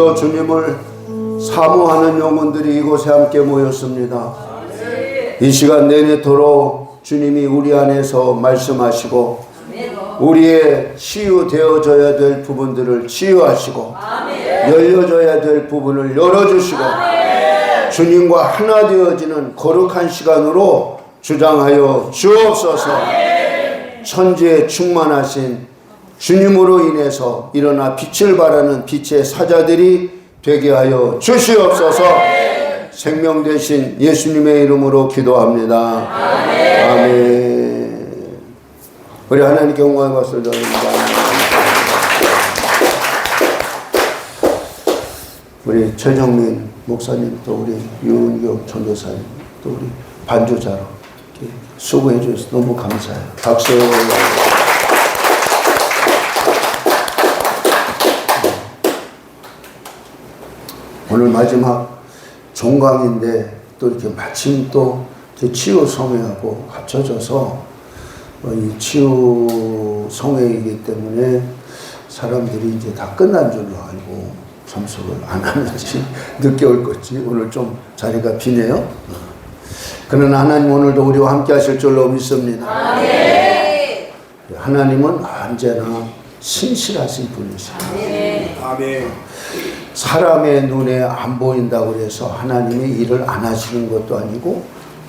주여 주님을 사모하는 영혼들이 이곳에 함께 모였습니다. 이 시간 내내도록 주님이 우리 안에서 말씀하시고 우리의 치유되어져야 될 부분들을 치유하시고 열려져야 될 부분을 열어주시고 주님과 하나 되어지는 거룩한 시간으로 주장하여 주옵소서. 천지에 충만하신 주님으로 인해서 일어나 빛을 발하는 빛의 사자들이 되게 하여 주시옵소서. 생명 되신 예수님의 이름으로 기도합니다. 아멘. 우리 하나님께 영광의 박수를 드립니다. 우리 최정민 목사님, 또 우리 유은경 전도사님, 또 우리 반주자로 수고해 주셔서 너무 감사해요. 박수. 오늘 마지막 종강인데 또 이렇게 마침 또 치유 성회하고 합쳐져서 이 치유 성회이기 때문에 사람들이 이제 다 끝난 줄로 알고 참석을 안 하는지 늦게 올 것지 오늘 좀 자리가 비네요. 그러나 하나님 오늘도 우리와 함께 하실 줄로 믿습니다. 아멘. 하나님은 언제나 신실하신 분이십니다. 아멘. 사람의 눈에 안 보인다고 해서 하나님이 일을 안 하시는 것도 아니고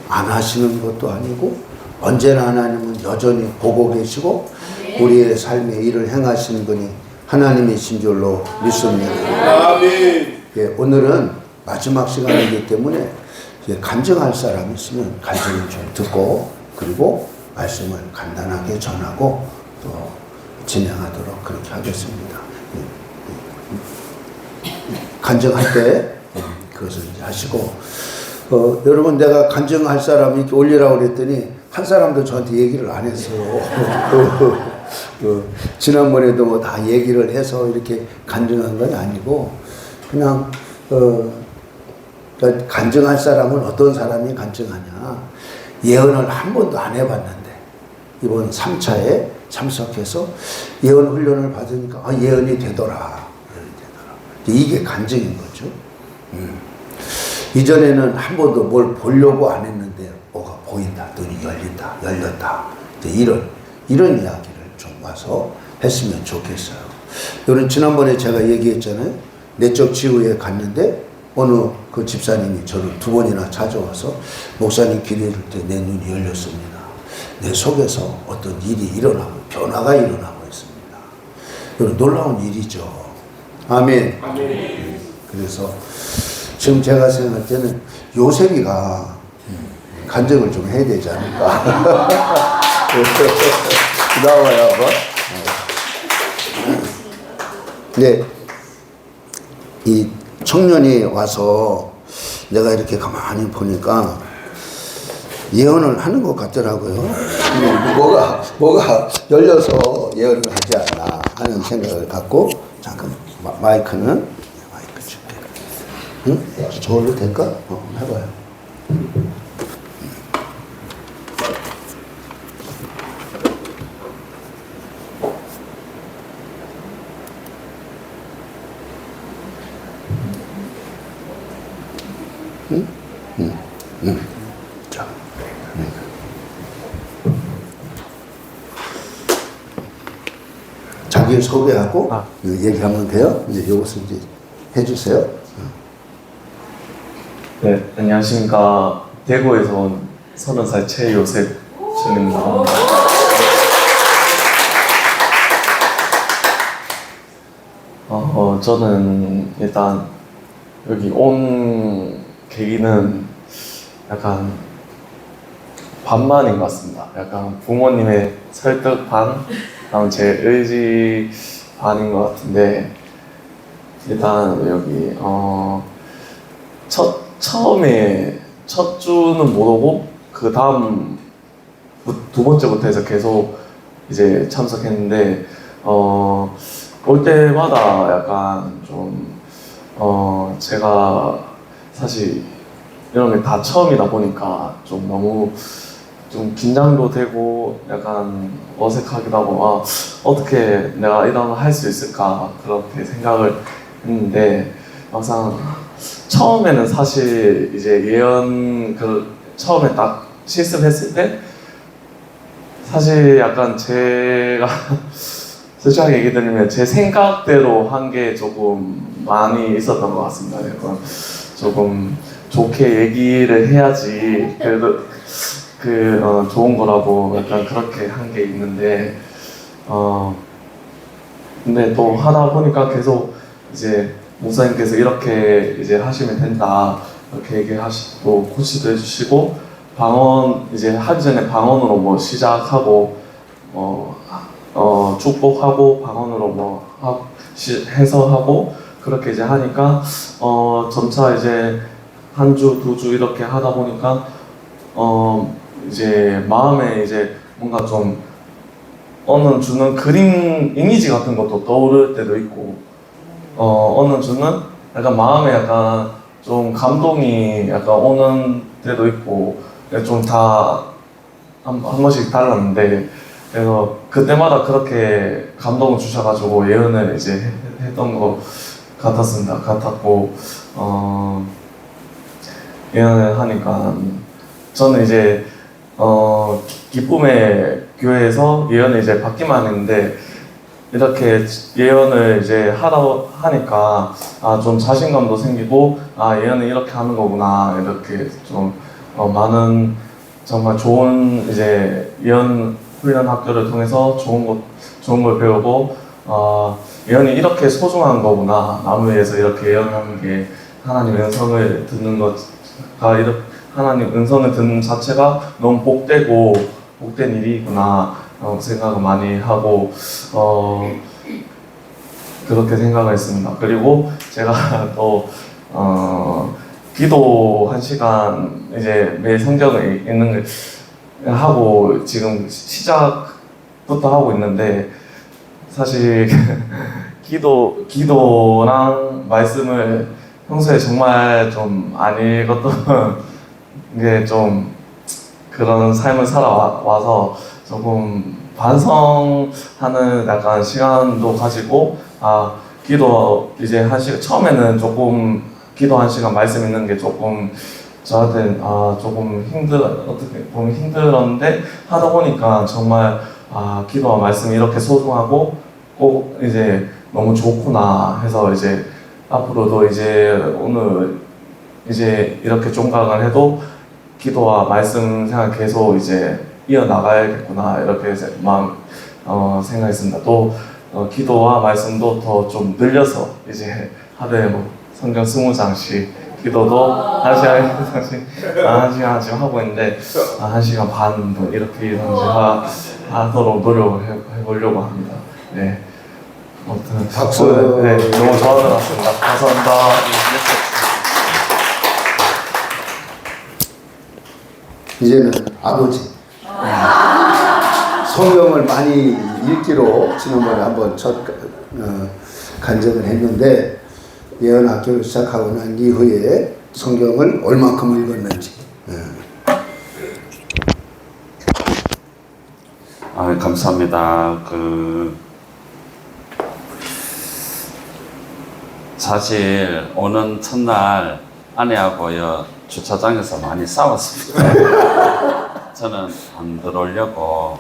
안 하시는 것도 아니고 언제나 하나님은 여전히 보고 계시고 우리의 삶에 일을 행하시는 분이 하나님이신 줄로 믿습니다. 아멘. 예, 오늘은 마지막 시간이기 때문에 간증할 사람이 있으면 간증을 좀 듣고 그리고 말씀을 간단하게 전하고 또 진행하도록 그렇게 하겠습니다. 간증할 때 그것을 이제 하시고 여러분 내가 간증할 사람이 이렇게 올리라고 그랬더니 한 사람도 저한테 얘기를 안 했어요. 지난번에도 뭐 다 얘기를 해서 이렇게 간증한 건 아니고 그냥 간증할 사람은 어떤 사람이 간증하냐. 예언을 한 번도 안 해봤는데 이번 3차에 참석해서 예언 훈련을 받으니까 예언이 되더라. 이게 간증인 거죠. 이전에는 한 번도 뭘 보려고 안 했는데 뭐가 보인다, 눈이 열린다, 열렸다. 이런 이야기를 좀 와서 했으면 좋겠어요. 이런 지난번에 제가 얘기했잖아요. 내적 치유에 갔는데 어느 그 집사님이 저를 2번이나 찾아와서 목사님 기도할 때 내 눈이 열렸습니다. 내 속에서 어떤 일이 일어나고 변화가 일어나고 있습니다. 이런 놀라운 일이죠. 아멘. 아멘. 그래서 지금 제가 생각할 때는 요셉이가 간증을 좀 해야 되지 않을까. 나와요, 한번. 네. 이 청년이 와서 내가 이렇게 가만히 보니까 예언을 하는 것 같더라고요. 뭐가 열려서 예언을 하지 않나 하는 생각을 갖고 잠깐 마이크는 마이크 줄게. 응? 저걸로 될까? 해봐요. 자, 자기 소개하고 얘기하면 돼요. 이제 이것을 이제 해주세요. 네, 안녕하십니까. 대구에서 온 30살 최요셉 씨입니다. 저는 일단 여기 온 계기는 약간 반반인 것 같습니다. 약간 부모님의 설득 반, 다음 제 의지 반인 것 같은데 일단 여기 처음에 첫 주는 못 오고 그 다음 2번째부터 해서 계속 이제 참석했는데 올 때마다 약간 좀 제가 사실 이런 게 다 처음이다 보니까 좀 너무 좀 긴장도 되고 약간 어색하기도 하고 어떻게 내가 이런 걸 할 수 있을까 그렇게 생각을 했는데 막상 처음에는 사실 이제 예언 처음에 딱 실습했을 때 사실 약간 제가 솔직하게 얘기 드리면 제 생각대로 한 게 조금 많이 있었던 것 같습니다. 약간 조금 좋게 얘기를 해야지 그래도 좋은 거라고 약간 그렇게 한 게 있는데 근데 또 하다 보니까 계속 이제 목사님께서 이렇게 이제 하시면 된다 이렇게 얘기하시고 코치도 해주시고 방언 이제 하기 전에 방언으로 뭐 시작하고 축복하고 방언으로 뭐 해서하고 그렇게 이제 하니까 점차 이제 한 주, 두 주 이렇게 하다 보니까 이제 마음에 이제 뭔가 좀 어느 주는 그림 이미지 같은 것도 떠오를 때도 있고 어느 주는 약간 마음에 약간 좀 감동이 약간 오는 때도 있고 좀 다 한 번씩 달랐는데 그래서 그때마다 그렇게 감동을 주셔가지고 예언을 이제 했던 것 같았고 예언을 하니까 저는 이제 기쁨의 교회에서 예언을 이제 받기만 했는데 이렇게 예언을 이제 하니까 좀 자신감도 생기고 예언을 이렇게 하는 거구나 이렇게 좀 많은 정말 좋은 이제 예언 훈련 학교를 통해서 좋은 걸 배우고 예언이 이렇게 소중한 거구나 남을 위해서 이렇게 예언하는 게 하나님의 음성을 듣는 것가 이렇게 하나님 음성을 듣는 자체가 너무 복된 일이구나 생각을 많이 하고 그렇게 생각을 했습니다. 그리고 제가 또 기도 1시간 이제 매일 성경을 읽는 걸 하고 지금 시작부터 하고 있는데 사실 기도랑 말씀을 평소에 정말 좀 안 읽었던 게 좀 그런 삶을 살아와서 조금 반성하는 약간 시간도 가지고 기도 이제 1시간 처음에는 조금 기도 1시간 말씀 읽는 게 조금 저한테 조금 어떻게 보면 힘들었는데 하다 보니까 정말 기도와 말씀이 이렇게 소중하고 꼭 이제 너무 좋구나 해서 이제 앞으로도 이제 오늘 이제 이렇게 종강을 해도 기도와 말씀 생각 계속 이제 이어나가야겠구나 이렇게 생각했습니다. 또 기도와 말씀도 더 좀 늘려서 이제 하루에 뭐 성경 20장씩 기도도 1시간 지금 하고 있는데 1시간 반 뭐 이렇게 하도록 노력을 해보려고 합니다. 네. 박수. 네, 너무 좋아하는 것 같습니다. 감사합니다. 이제는 아버지 성경을 많이 읽기로 지난번에 한번 간증을 했는데 예언학교를 시작하고 난 이후에 성경을 얼마큼 읽었는지. 감사합니다. 사실 오는 첫날 아내하고요 주차장에서 많이 싸웠습니다. 저는 안 들어오려고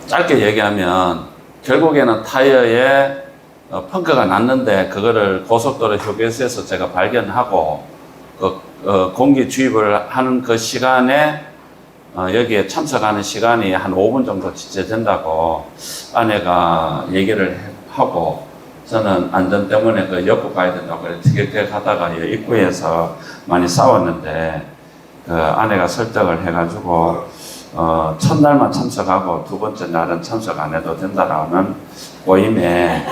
짧게 얘기하면 결국에는 타이어에 펑크가 났는데 그거를 고속도로 휴게소에서 제가 발견하고 공기 주입을 하는 그 시간에 여기에 참석하는 시간이 한 5분 정도 지체된다고 아내가 얘기를 하고 저는 안전 때문에 그 옆으로 가야 된다고 그래 티격태격 하다가 입구에서 많이 싸웠는데 아내가 설득을 해가지고 첫날만 참석하고 두 번째 날은 참석 안 해도 된다라는 모임에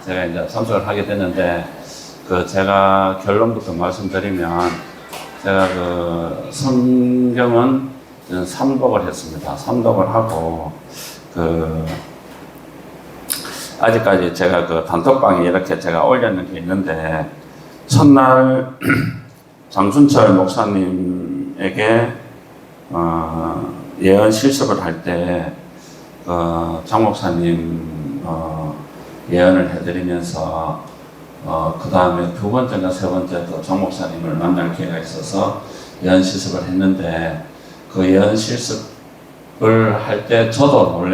제가 이제 참석을 하게 됐는데 제가 결론부터 말씀드리면 제가 성경은 삼독을 했습니다. 삼독을 하고 아직까지 제가 단톡방에 이렇게 제가 올려놓은 게 있는데 첫날 장순철 목사님에게 예언 실습을 할 때 장 목사님 예언을 해드리면서 그 다음에 두 번째나 세 번째 또 장 목사님을 만날 기회가 있어서 예언 실습을 했는데 그 예언 실습을 할 때 저도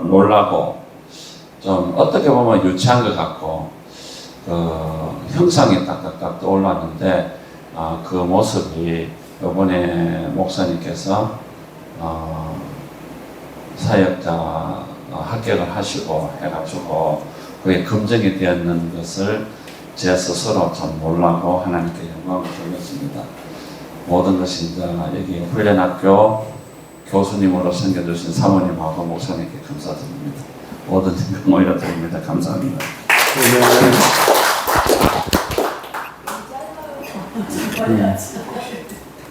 놀라고 좀 어떻게 보면 유치한 것 같고 형상이 딱딱딱 떠올랐는데 그 모습이 이번에 목사님께서 사역자 합격을 하시고 해가지고 그게 검증이 되었는 것을 제 스스로 좀 놀라고 하나님께 영광을 돌렸습니다. 모든 것이 이제 여기 훈련학교 교수님으로 섬겨주신 사모님하고 목사님께 감사드립니다. 모든 영광 올려드립니다. 감사합니다.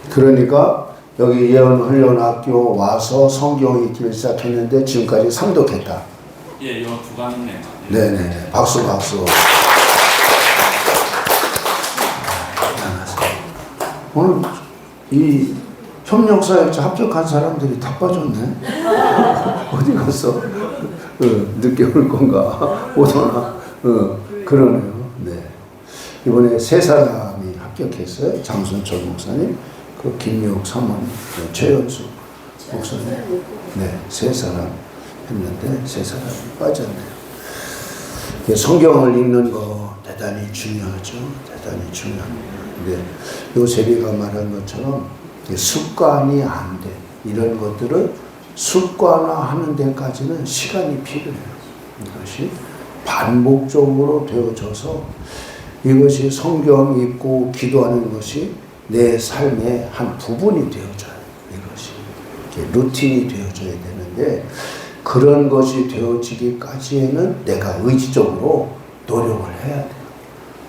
그러니까 여기 예언훈련학교 와서 성경 읽기를 시작했는데 지금까지 상독했다. 예, 요 두 강이네요. 네네. 박수. 오늘 이 협력사역자 합격한 사람들이 다 빠졌네. 어디 갔어? 늦게 올 건가? 오더나? 그러네요. 네. 이번에 세 사람이 합격했어요. 장순철 목사님, 그 김미옥 사모님, 최연수 목사님. 네, 세 사람 했는데 세 사람이 빠졌네요. 성경을 읽는 거 대단히 중요하죠. 대단히 중요합니다. 근데 요셉이가 말한 것처럼 습관이 안 돼. 이런 것들을 습관화하는 데까지는 시간이 필요해요. 이것이 반복적으로 되어져서 이것이 성경 읽고 기도하는 것이 내 삶의 한 부분이 되어져요. 이것이 루틴이 되어져야 되는데 그런 것이 되어지기까지에는 내가 의지적으로 노력을 해야 돼요.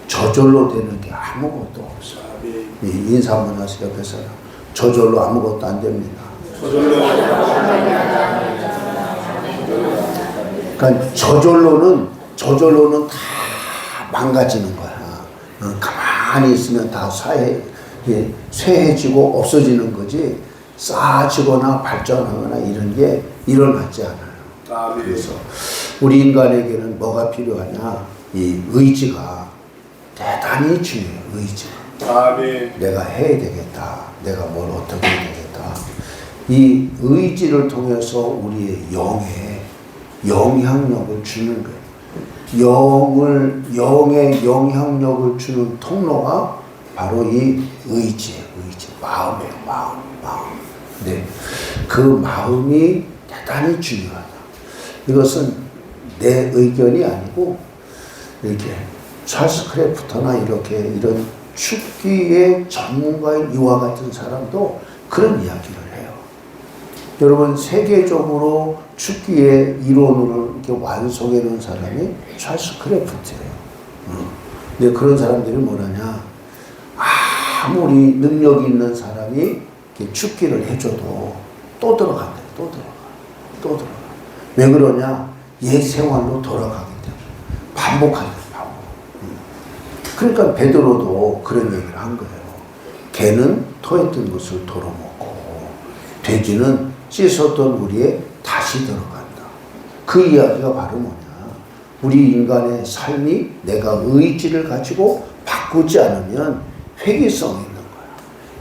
저절로 되는 게 아무것도 없어요. 인사 한번 하세요. 옆에서 저절로 아무것도 안 됩니다. 그러니까 저절로는 다 망가지는 거야. 가만히 있으면 다 쇠해지고 없어지는 거지 쌓아지거나 발전하거나 이런 게 일어나지 않아요. 그래서 우리 인간에게는 뭐가 필요하냐? 이 의지가 대단히 중요해요. 의지가. 내가 해야 되겠다. 내가 뭘 어떻게 해야 되겠다. 이 의지를 통해서 우리의 영에 영향력을 주는 거예요. 영의 영향력을 주는 통로가 바로 이 의지예요. 마음이에요. 마음. 네. 그 마음이 대단히 중요하다. 이것은 내 의견이 아니고 이렇게 찰스 크래프터나 이런 축기의 전문가인 이와 같은 사람도 그런 이야기를 해요. 여러분 세계적으로 축기의 이론을 이렇게 완성해 놓은 사람이 찰스 크래프트예요. 근데 그런 사람들이 뭐라냐? 아무리 능력이 있는 사람이 이렇게 축기를 해줘도 또 들어간다. 또 들어가. 왜 그러냐? 옛 생활로 돌아가기 때문에 반복한다. 그러니까 베드로도 그런 얘기를 한 거예요. 개는 토했던 것을 도로먹고 돼지는 씻었던 우리에 다시 들어간다. 그 이야기가 바로 뭐냐? 우리 인간의 삶이 내가 의지를 가지고 바꾸지 않으면 회귀성이 있는 거야.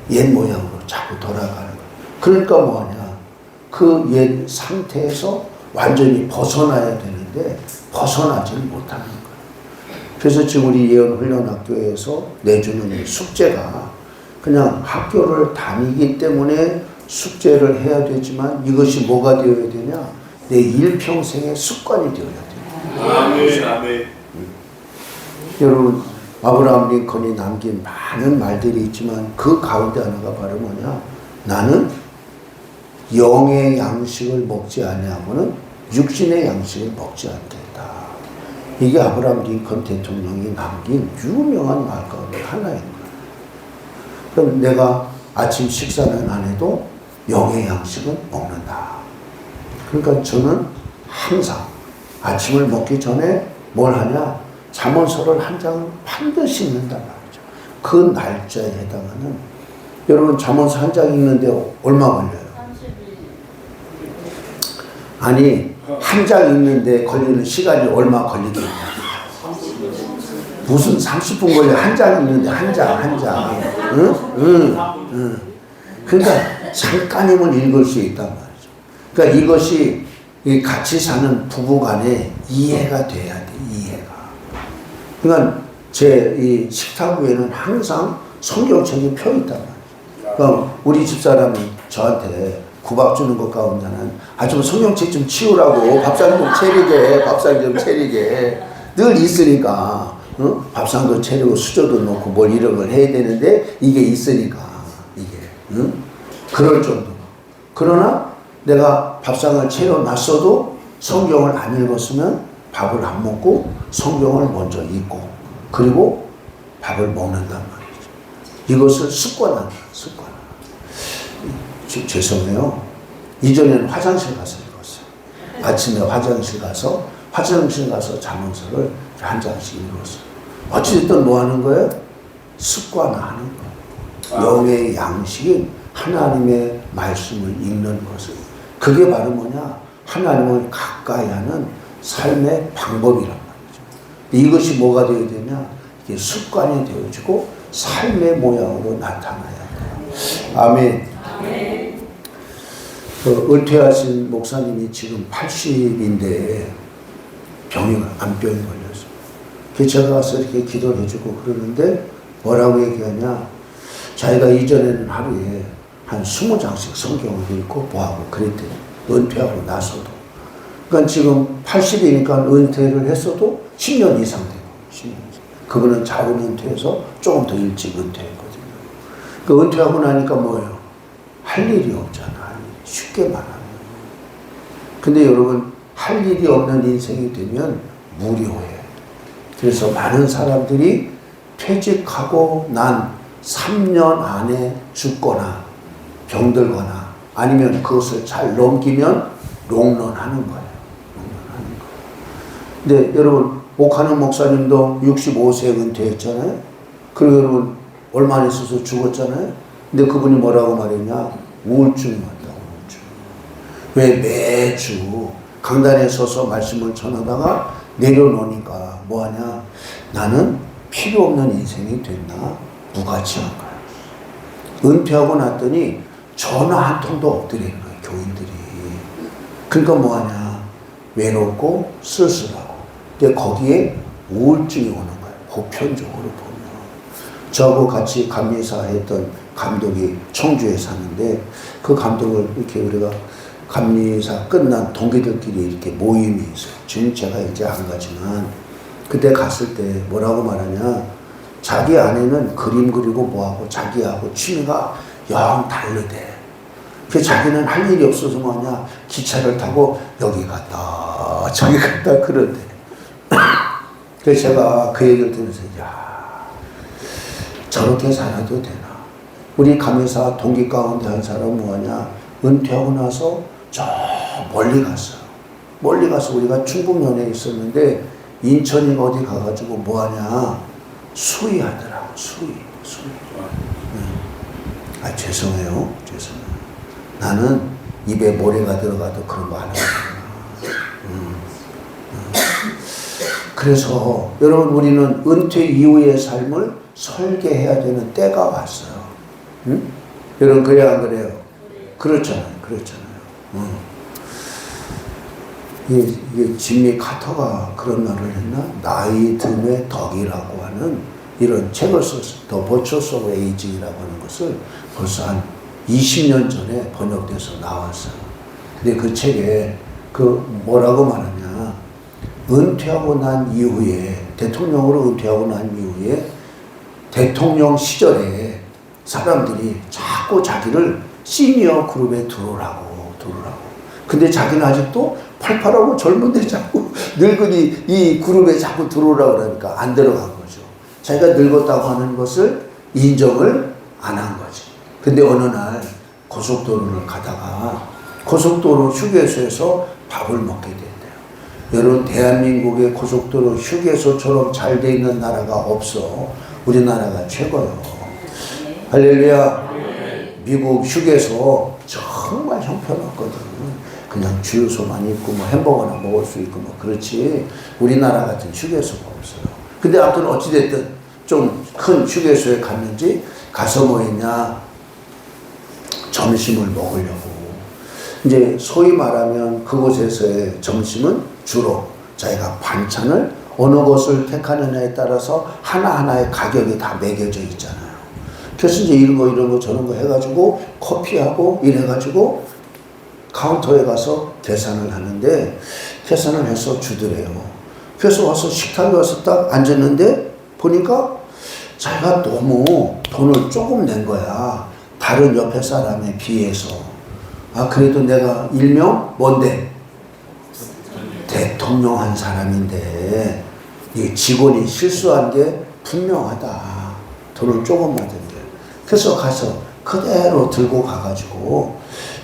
옛 모양으로 자꾸 돌아가는 거야. 그러니까 뭐하냐? 그 옛 상태에서 완전히 벗어나야 되는데 벗어나지를 못하는 거야. 그래서 지금 우리 예언훈련학교에서 내주는 이 숙제가 그냥 학교를 다니기 때문에 숙제를 해야 되지만 이것이 뭐가 되어야 되냐? 내 일평생의 습관이 되어야 돼요. 아멘. 여러분 아브라함 링컨이 남긴 많은 말들이 있지만 그 가운데 하나가 바로 뭐냐? 나는 영의 양식을 먹지 아니하고는 육신의 양식을 먹지 않겠다. 이게 아브라함 링컨 대통령이 남긴 유명한 말 가운데 하나인 거예요. 그럼 내가 아침 식사는 안 해도 영의 양식은 먹는다. 그러니까 저는 항상 아침을 먹기 전에 뭘 하냐? 잠언서를 한 장을 반드시 읽는단 말이죠. 그 날짜에 해당하는 여러분 잠언서 한 장 읽는데 얼마 걸려요? 8일. 아니 한 장 읽는데 걸리는 시간이 얼마 걸리겠냐. 무슨 30분 걸려. 한 장 읽는데 한 장. 응? 그러니까 잠깐이면 읽을 수 있단 말이죠. 그러니까 이것이 같이 사는 부부 간에 이해가 돼야 돼. 이해가. 그러니까 제 이 식탁 위에는 항상 성경책이 펴 있단 말이죠. 그러니까 우리 집사람이 저한테 구박 주는 것 가운데는 좀 성경책 좀 치우라고 밥상 좀 차리게 늘 있으니까 밥상도 차리고 수저도 놓고 뭘 이런 걸 해야 되는데 이게 있으니까 이게 그럴 정도로. 그러나 내가 밥상을 차려놨어도 성경을 안 읽었으면 밥을 안 먹고 성경을 먼저 읽고 그리고 밥을 먹는단 말이죠. 이것을 습관화다. 죄송해요. 이전에는 화장실 가서 읽었어요. 아침에 화장실 가서 자문서를 한 장씩 읽었어요. 어찌됐든 뭐 하는 거예요? 습관화하는 거예요. 영의 양식인 하나님의 말씀을 읽는 것을. 그게 바로 뭐냐? 하나님을 가까이 하는 삶의 방법이란 말이죠. 이것이 뭐가 되어야 되냐? 이게 습관이 되어지고 삶의 모양으로 나타나야 돼요. 아멘. 은퇴하신 목사님이 지금 80인데 암병이 걸렸어요. 제가 가서 이렇게 기도를 해주고 그러는데 뭐라고 얘기하냐? 자기가 이전에는 하루에 한 20장씩 성경을 읽고 뭐하고 그랬대요. 은퇴하고 나서도. 그러니까 지금 80이니까 은퇴를 했어도 10년 이상 되고 10년 이상. 그분은 자금 은퇴해서 조금 더 일찍 은퇴했거든요. 그 은퇴하고 나니까 뭐예요? 할 일이 없잖아. 쉽게 말하면. 근데 여러분, 할 일이 없는 인생이 되면 무료해. 그래서 많은 사람들이 퇴직하고 난 3년 안에 죽거나 병들거나 아니면 그것을 잘 넘기면 롱런하는 거예요. 근데 여러분, 옥하는 목사님도 65세에 은퇴했잖아요. 그리고 여러분, 얼마 안 있어서 죽었잖아요. 근데 그분이 뭐라고 말했냐? 우울증이 왔다고. 우울증. 왜 매주 강단에 서서 말씀을 전하다가 내려놓으니까 뭐하냐? 나는 필요 없는 인생이 됐나? 무가치한 거야. 은퇴하고 났더니 전화 한 통도 없더라는 거예요. 교인들이. 그러니까 뭐하냐? 외롭고 쓸쓸하고. 근데 거기에 우울증이 오는 거예요. 보편적으로 보면. 저하고 같이 감리사 했던 감독이 청주에 사는데 그 감독을 이렇게 우리가 감리사 끝난 동기들끼리 이렇게 모임이 있어요. 지금 제가 이제 안 가지만 그때 갔을 때 뭐라고 말하냐? 자기 아내는 그림 그리고 뭐하고 자기하고 취미가 영 다르대. 그 자기는 할 일이 없어서 뭐냐? 기차를 타고 여기 갔다 저기 갔다 그러대. 그래서 제가 그 얘기를 들으면서 야, 저렇게 살아도 되나? 우리 감리사 동기 가운데 한 사람은 뭐하냐? 은퇴하고 나서 저 멀리 갔어요. 멀리 가서 우리가 충북면에 있었는데 인천인가 어디 가가지고 뭐하냐? 수의하더라고. 수의. 죄송해요. 나는 입에 모래가 들어가도 그런 거 안 하거든요. 그래서 여러분 우리는 은퇴 이후의 삶을 설계해야 되는 때가 왔어요. 응? 여러분 그래요 안 그래요? 그렇잖아요. 이게 짐미 카터가 그런 말을 했나? 나이 듦의 덕이라고 하는 이런 책을 썼어요. The Virtues of Aging이라고 하는 것을 벌써 한 20년 전에 번역돼서 나왔어요. 근데 그 책에 그 뭐라고 말하냐? 은퇴하고 난 이후에 대통령으로 은퇴하고 난 이후에 대통령 시절에 사람들이 자꾸 자기를 시니어 그룹에 들어오라고. 근데 자기는 아직도 팔팔하고 젊은데 자꾸 늙은이 이 그룹에 자꾸 들어오라고 그러니까 안 들어간 거죠. 자기가 늙었다고 하는 것을 인정을 안 한 거지. 근데 어느 날 고속도로를 가다가 고속도로 휴게소에서 밥을 먹게 된대요. 여러분 대한민국의 고속도로 휴게소처럼 잘 돼 있는 나라가 없어. 우리나라가 최고요. 할렐루야. 미국 휴게소 정말 형편없거든. 그냥 주유소만 있고 뭐 햄버거나 먹을 수 있고 뭐 그렇지 우리나라 같은 휴게소가 없어요. 근데 아무튼 어찌됐든 좀 큰 휴게소에 갔는지 가서 뭐 했냐 점심을 먹으려고 이제 소위 말하면 그곳에서의 점심은 주로 자기가 반찬을 어느 것을 택하느냐에 따라서 하나하나의 가격이 다 매겨져 있잖아요. 그래서 이제 이런 거 저런 거 해가지고 커피하고 이래가지고 카운터에 가서 계산을 하는데 계산을 해서 주더래요. 그래서 와서 식탁에 와서 딱 앉았는데 보니까 자기가 너무 돈을 조금 낸 거야. 다른 옆에 사람에 비해서. 아 그래도 내가 일명 뭔데? 대통령 한 사람인데 이 직원이 실수한 게 분명하다. 돈을 조금 받은 게. 그래서 가서 그대로 들고 가가지고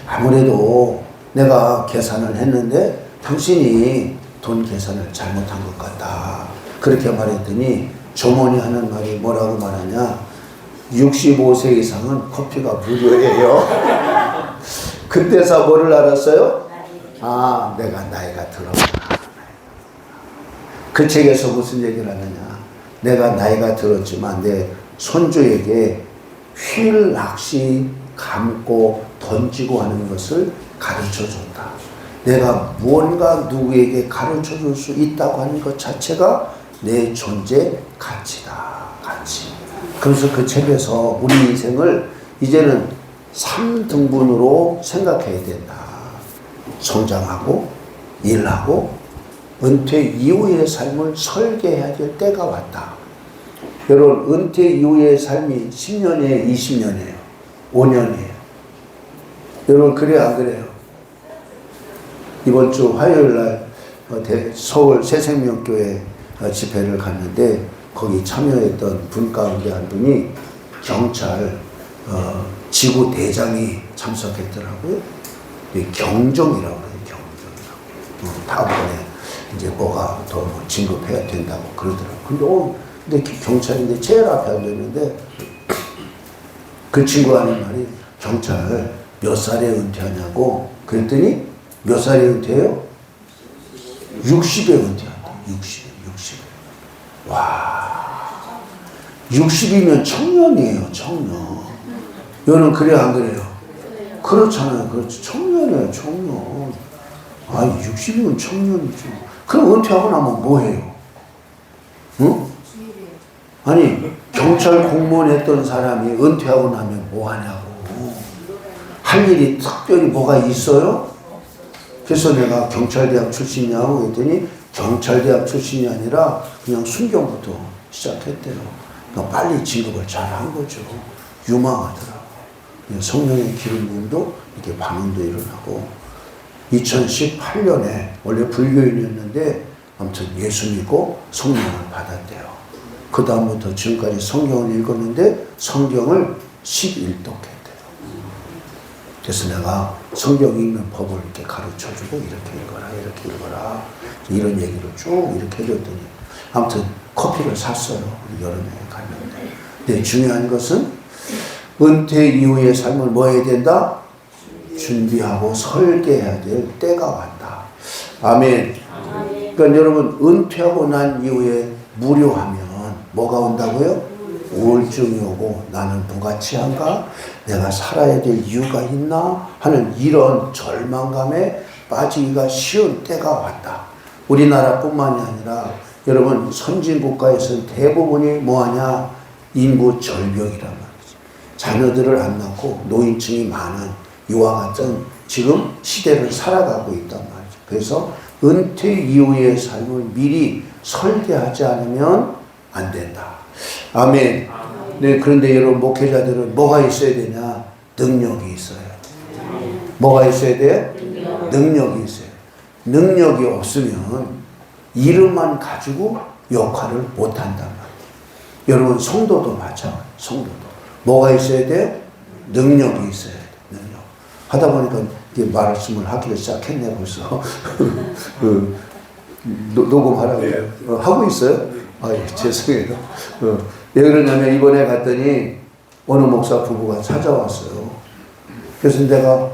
아무래도 내가 계산을 했는데 당신이 돈 계산을 잘못한 것 같다. 그렇게 말했더니 점원이 하는 말이 뭐라고 말하냐. 65세 이상은 커피가 무료예요. 그때서 뭐를 알았어요? 아, 내가 나이가 들었구나. 그 책에서 무슨 얘기를 하느냐. 내가 나이가 들었지만 내 손주에게 휠 낚시 감고 던지고 하는 것을 가르쳐줬다. 내가 무언가 누구에게 가르쳐줄 수 있다고 하는 것 자체가 내 존재 가치다. 가치. 그래서 그 책에서 우리 인생을 이제는 3등분으로 생각해야 된다. 성장하고 일하고 은퇴 이후의 삶을 설계해야 될 때가 왔다. 여러분 은퇴 이후의 삶이 10년이에요? 20년이에요? 5년이에요? 여러분 그래요 안 그래요? 이번 주 화요일 날 서울 새생명교회 집회를 갔는데 거기 참여했던 분 가운데 한 분이 경찰 지구 대장이 참석했더라고요. 경정이라고 그래요. 경정이라고. 다음번에 이제 뭐가 더 진급해야 된다고 그러더라고요. 근데 경찰인데 제일 앞에 앉았는데 그 친구가 하는 말이 경찰 몇 살에 은퇴하냐고 그랬더니 몇 살에 은퇴해요? 60에 은퇴한다. 60에. 와, 60이면 청년이에요, 청년. 여러분, 그래요, 안 그래요? 그렇잖아요, 그렇죠. 청년이에요, 청년. 아, 60이면 청년이죠. 그럼 은퇴하고 나면 뭐 해요? 응? 아니, 경찰 공무원 했던 사람이 은퇴하고 나면 뭐 하냐고. 할 일이 특별히 뭐가 있어요? 그래서 내가 경찰대학 출신이냐고 했더니 경찰대학 출신이 아니라 그냥 순경부터 시작했대요. 그러니까 빨리 진급을 잘한 거죠. 유망하더라고. 성령의 기름 부음도 이렇게 반응도 일어나고 2018년에 원래 불교인이었는데 아무튼 예수 믿고 성령을 받았대요. 그 다음부터 지금까지 성경을 읽었는데 성경을 11독 했대요. 그래서 내가 성경 읽는 법을 이렇게 가르쳐주고 이렇게 읽어라 이렇게 읽어라 이런 얘기를 쭉 이렇게 해줬더니 아무튼 커피를 샀어요. 우리 여름에 갔는데. 근데 중요한 것은 은퇴 이후의 삶을 뭐 해야 된다? 준비하고 설계해야 될 때가 왔다. 아멘. 그러니까 여러분 은퇴하고 난 이후에 무료하면 뭐가 온다고요? 우울증이 오고 나는 무가치한가? 내가 살아야 될 이유가 있나? 하는 이런 절망감에 빠지기가 쉬운 때가 왔다. 우리나라뿐만이 아니라 여러분 선진국가에서는 대부분이 뭐하냐? 인구 절벽이란 말이죠. 자녀들을 안 낳고 노인층이 많은 이와 같은 지금 시대를 살아가고 있단 말이죠. 그래서 은퇴 이후의 삶을 미리 설계하지 않으면 안 된다. 아멘. 네, 그런데 여러분 목회자들은 뭐가 있어야 되냐? 능력이 있어야 돼. 뭐가 있어야 돼? 능력이 있어야 돼. 능력이 없으면 이름만 가지고 역할을 못한단 말이에요. 여러분 성도도 마찬가지예요. 성도도. 뭐가 있어야 돼? 능력이 있어야 돼. 능력. 하다 보니까 이제 말씀을 하기로 시작했네 벌써. 녹음하라고 하고 있어요? 아, 예, 죄송해요. 왜 그러냐면 이번에 갔더니 어느 목사 부부가 찾아왔어요. 그래서 내가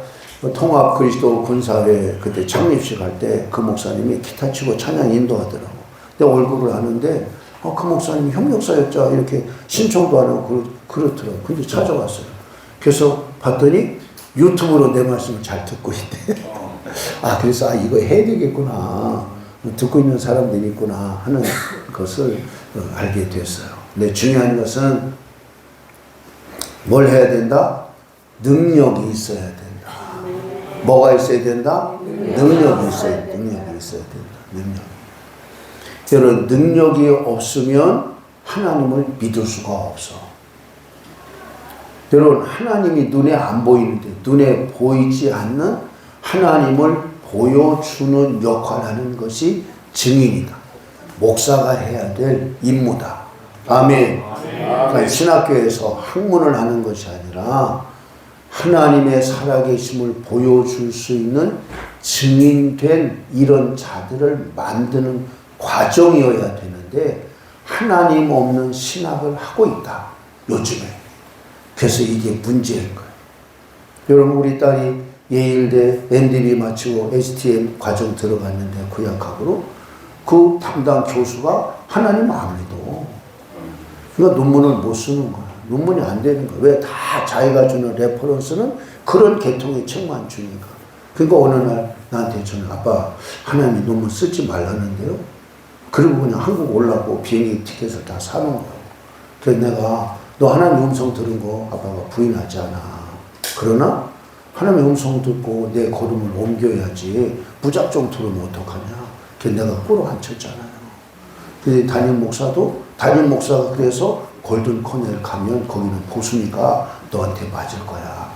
통합 그리스도 군사회 그때 창립식 할 때 그 목사님이 기타 치고 찬양 인도하더라고. 내 얼굴을 아는데 그 목사님이 협력사였자 이렇게 신청도 안 하고 그렇더라고. 근데 찾아왔어요. 그래서 봤더니 유튜브로 내 말씀을 잘 듣고 있대. 그래서 이거 해야 되겠구나. 듣고 있는 사람들이 있구나 하는 것을 알게 됐어요. 근데 중요한 것은 뭘 해야 된다? 능력이 있어야 된다. 뭐가 있어야 된다? 능력이 있어야 된다. 여러분, 능력이 없으면 하나님을 믿을 수가 없어. 여러분, 하나님이 눈에 안 보이는데, 눈에 보이지 않는 하나님을 보여주는 역할을 하는 것이 증인이다. 목사가 해야 될 임무다. 아멘. 그러니까 신학교에서 학문을 하는 것이 아니라 하나님의 살아계심을 보여줄 수 있는 증인된 이런 자들을 만드는 과정이어야 되는데 하나님 없는 신학을 하고 있다. 요즘에. 그래서 이게 문제인 거예요. 여러분, 우리 딸이 예일대 NDB 마치고 STM 과정 들어갔는데 구약학으로 그 담당 교수가 하나님 안 믿어. 그러니까 논문을 못 쓰는 거야. 논문이 안 되는 거야. 왜? 다 자기가 주는 레퍼런스는 그런 계통의 책만 주니까. 그러니까 어느 날 나한테 저는 아빠 하나님이 논문 쓰지 말라는데요. 그리고 그냥 한국 올라고 비행기 티켓을 다 사는 거야. 그래서 내가 너 하나님 음성 들은 거 아빠가 부인하지 않아. 그러나 하나님의 음성 듣고 내 걸음을 옮겨야지 무작정 들으면 어떡하냐. 그래서 내가 꼬로 앉혔잖아요. 근데 담임 목사가 그래서 골든 코넬 가면 거기는 보수니까 너한테 맞을 거야.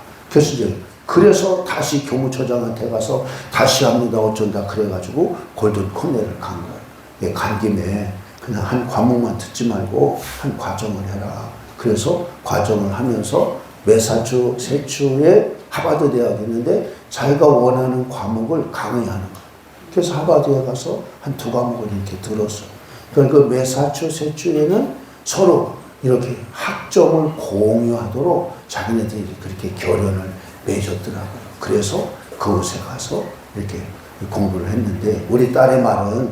그래서 다시 교무처장한테 가서 다시 합니다 어쩐다 그래가지고 골든 코넬을 간 거야. 간 김에 그냥 한 과목만 듣지 말고 한 과정을 해라. 그래서 과정을 하면서 매사추세츠에 하버드 대학이 있는데 자기가 원하는 과목을 강의하는 거야. 그래서 하버드에 가서 한 2과목을 이렇게 들었어요. 그러니까 그 매사추세츠에는 서로 이렇게 학점을 공유하도록 자기네들이 그렇게 결연을 맺었더라고요. 그래서 그곳에 가서 이렇게 공부를 했는데 우리 딸의 말이에요.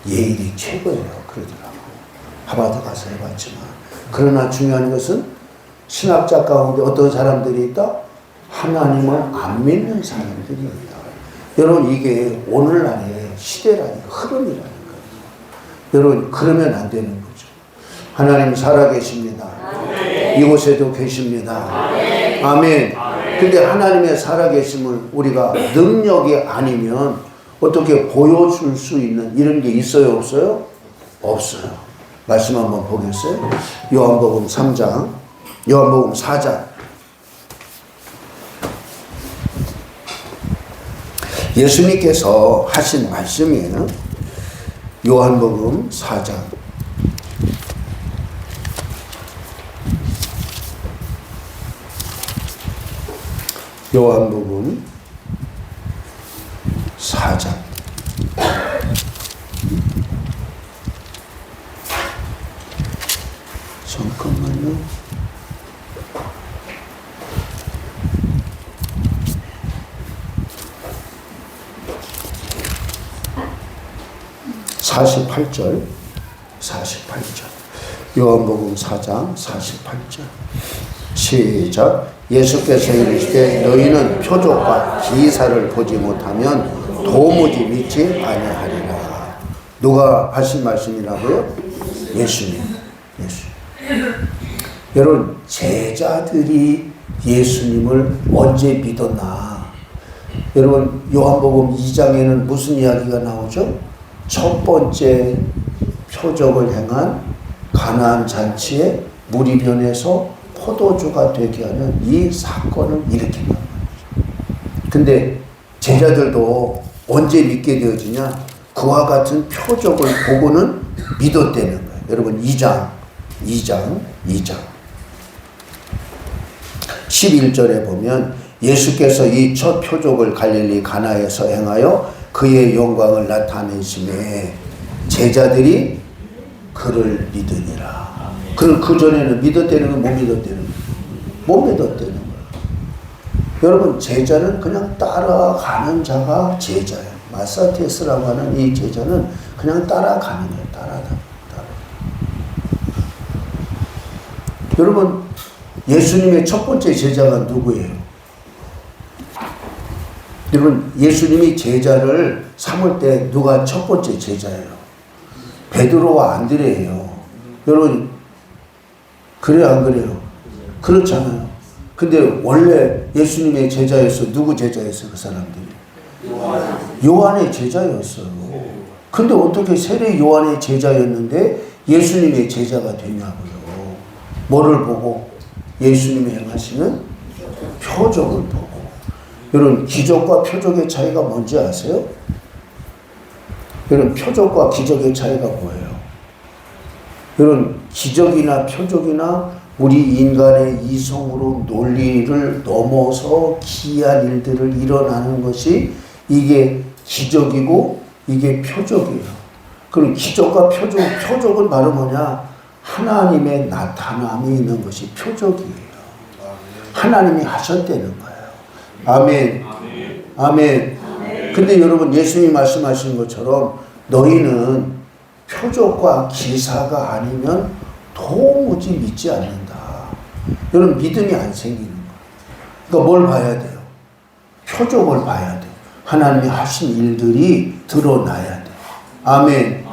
예일이 최고예요. 그러더라고요. 하버드 가서 해봤지만. 그러나 중요한 것은 신학자 가운데 어떤 사람들이 있다? 하나님을 안 믿는 사람들이 있다. 여러분, 이게 오늘날의 시대라니까, 흐름이라니까. 여러분, 그러면 안 되는 거죠. 하나님 살아계십니다. 이곳에도 계십니다. 아멘. 근데 하나님의 살아계심을 우리가 능력이 아니면 어떻게 보여줄 수 있는 이런 게 있어요, 없어요? 없어요. 말씀 한번 보겠어요? 요한복음 4장. 예수님께서 하신 말씀이에요. 요한복음 4장. 요한복음 4장. 잠깐만요. (48절) 요한복음 4장 48절 시작. 예수께서 이르시되 너희는 표적과 기사를 보지 못하면 도무지 믿지 아니하리라. 누가 하신 말씀이라고요? 예수님. 여러분, 제자들이 예수님을 언제 믿었나? 여러분, 요한복음 2장에는 무슨 이야기가 나오죠? 첫 번째 표적을 행한 가나안 잔치에 물이 변해서 포도주가 되게 하는 이 사건을 일으킨 거예요. 근데 제자들도 언제 믿게 되어지냐? 그와 같은 표적을 보고는 믿었다는 거예요. 여러분, 2장 11절에 보면 예수께서 이 첫 표적을 갈릴리 가나에서 행하여 그의 영광을 나타내심에 제자들이 그를 믿으니라. 그 전에는 믿었다는 건 못 믿었다는 거야. 여러분, 제자는 그냥 따라가는 자가 제자예요. 마사티에스라고 하는 이 제자는 그냥 따라가는 거예요. 따라. 여러분, 예수님의 첫 번째 제자가 누구예요? 여러분, 예수님이 제자를 삼을 때 누가 첫 번째 제자예요? 베드로와 안드레예요. 여러분, 그래요, 안 그래요? 그렇잖아요. 근데 원래 예수님의 제자였어. 누구 제자였어, 그 사람들이? 요한의 제자였어요. 근데 어떻게 세례 요한의 제자였는데 예수님의 제자가 되냐고요. 뭐를 보고? 예수님이 행하시는 표적을 보고. 여러분, 기적과 표적의 차이가 뭔지 아세요? 여러분, 표적과 기적의 차이가 뭐예요? 여러분, 기적이나 표적이나 우리 인간의 이성으로 논리를 넘어서 기이한 일들을 일어나는 것이 이게 기적이고 이게 표적이에요. 그럼 기적과 표적은 바로 뭐냐? 하나님의 나타남이 있는 것이 표적이에요. 하나님이 하셨다는 거예요. 아멘. 아멘. 근데 여러분, 예수님이 말씀하시는 것처럼 너희는 표적과 기사가 아니면 도무지 믿지 않는다. 여러분, 믿음이 안 생기는 거예요. 그러니까 뭘 봐야 돼요? 표적을 봐야 돼요. 하나님이 하신 일들이 드러나야 돼요. 아멘.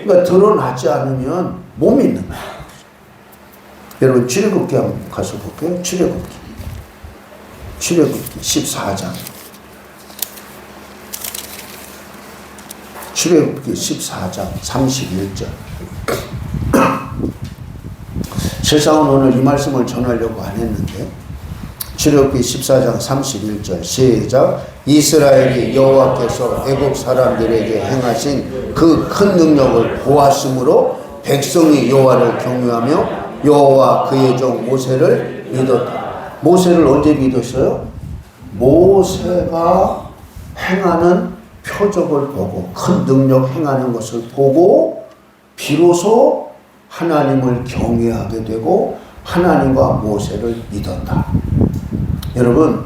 그러니까 드러나지 않으면 못 믿는 거예요. 여러분, 출애굽기 한번 가서 볼게요. 출애굽기 14장. 출애굽기 14장 31절. 세상은 오늘 이 말씀을 전하려고 안 했는데, 출애굽기 14장 31절 시작. 이스라엘이 여호와께서 애굽 사람들에게 행하신 그 큰 능력을 보았으므로 백성이 여호와를 경외하며 여호와 그의 종 모세를 믿었다. 모세를 언제 믿었어요? 모세가 행하는 표적을 보고 큰 능력 행하는 것을 보고 비로소 하나님을 경외하게 되고 하나님과 모세를 믿었다. 여러분,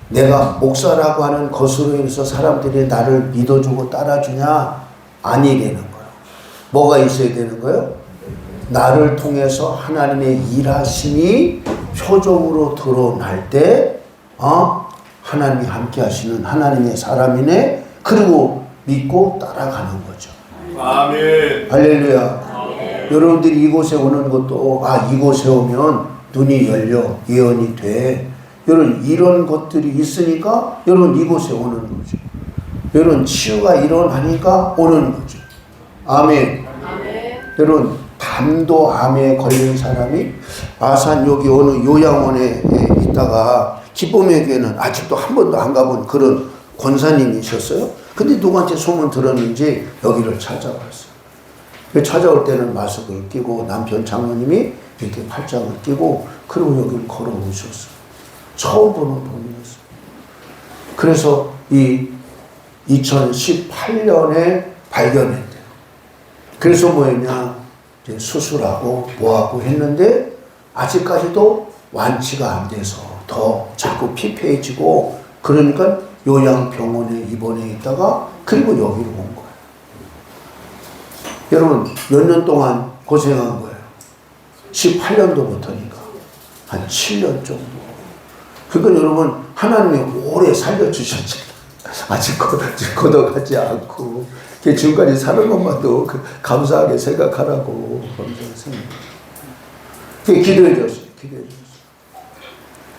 내가 목사라고 하는 것으로 인해서 사람들이 나를 믿어주고 따라주냐? 아니라는 거예요. 뭐가 있어야 되는 거예요? 나를 통해서 하나님의 일하심이 표적으로 드러날 때 하나님이 함께 하시는 하나님의 사람이네. 그리고 믿고 따라가는 거죠. 아멘. 할렐루야. 아멘. 여러분들이 이곳에 오는 것도 이곳에 오면 눈이 열려 예언이 돼. 여러분, 이런 것들이 있으니까 여러분 이곳에 오는 거죠. 여러분, 치유가 일어나니까 오는 거죠. 아멘. 아멘. 여러분, 담도암에 걸린 사람이 아산 여기 어느 요양원에 있다가 기쁨에게는 아직도 한 번도 안 가본 그런 권사님이셨어요. 근데 누구한테 소문 들었는지 여기를 찾아왔어요. 찾아올 때는 마스크를 끼고 남편 장모님이 이렇게 팔짱을 끼고 그리고 여기를 걸어오셨어요. 처음 보는 분이었어요. 그래서 이 2018년에 발견했대요. 그래서 뭐였냐, 이제 수술하고 뭐하고 했는데 아직까지도 완치가 안 돼서 더 자꾸 피폐해지고 그러니까 요양병원에 입원해 있다가 그리고 여기로 온 거예요. 여러분, 몇 년 동안 고생한 거예요. 18년도부터니까 한 7년 정도. 그러니까 여러분, 하나님이 오래 살려주셨지. 아직 걷어가지 않고 지금까지 사는 것만도 감사하게 생각하라고 기도해 줬어요.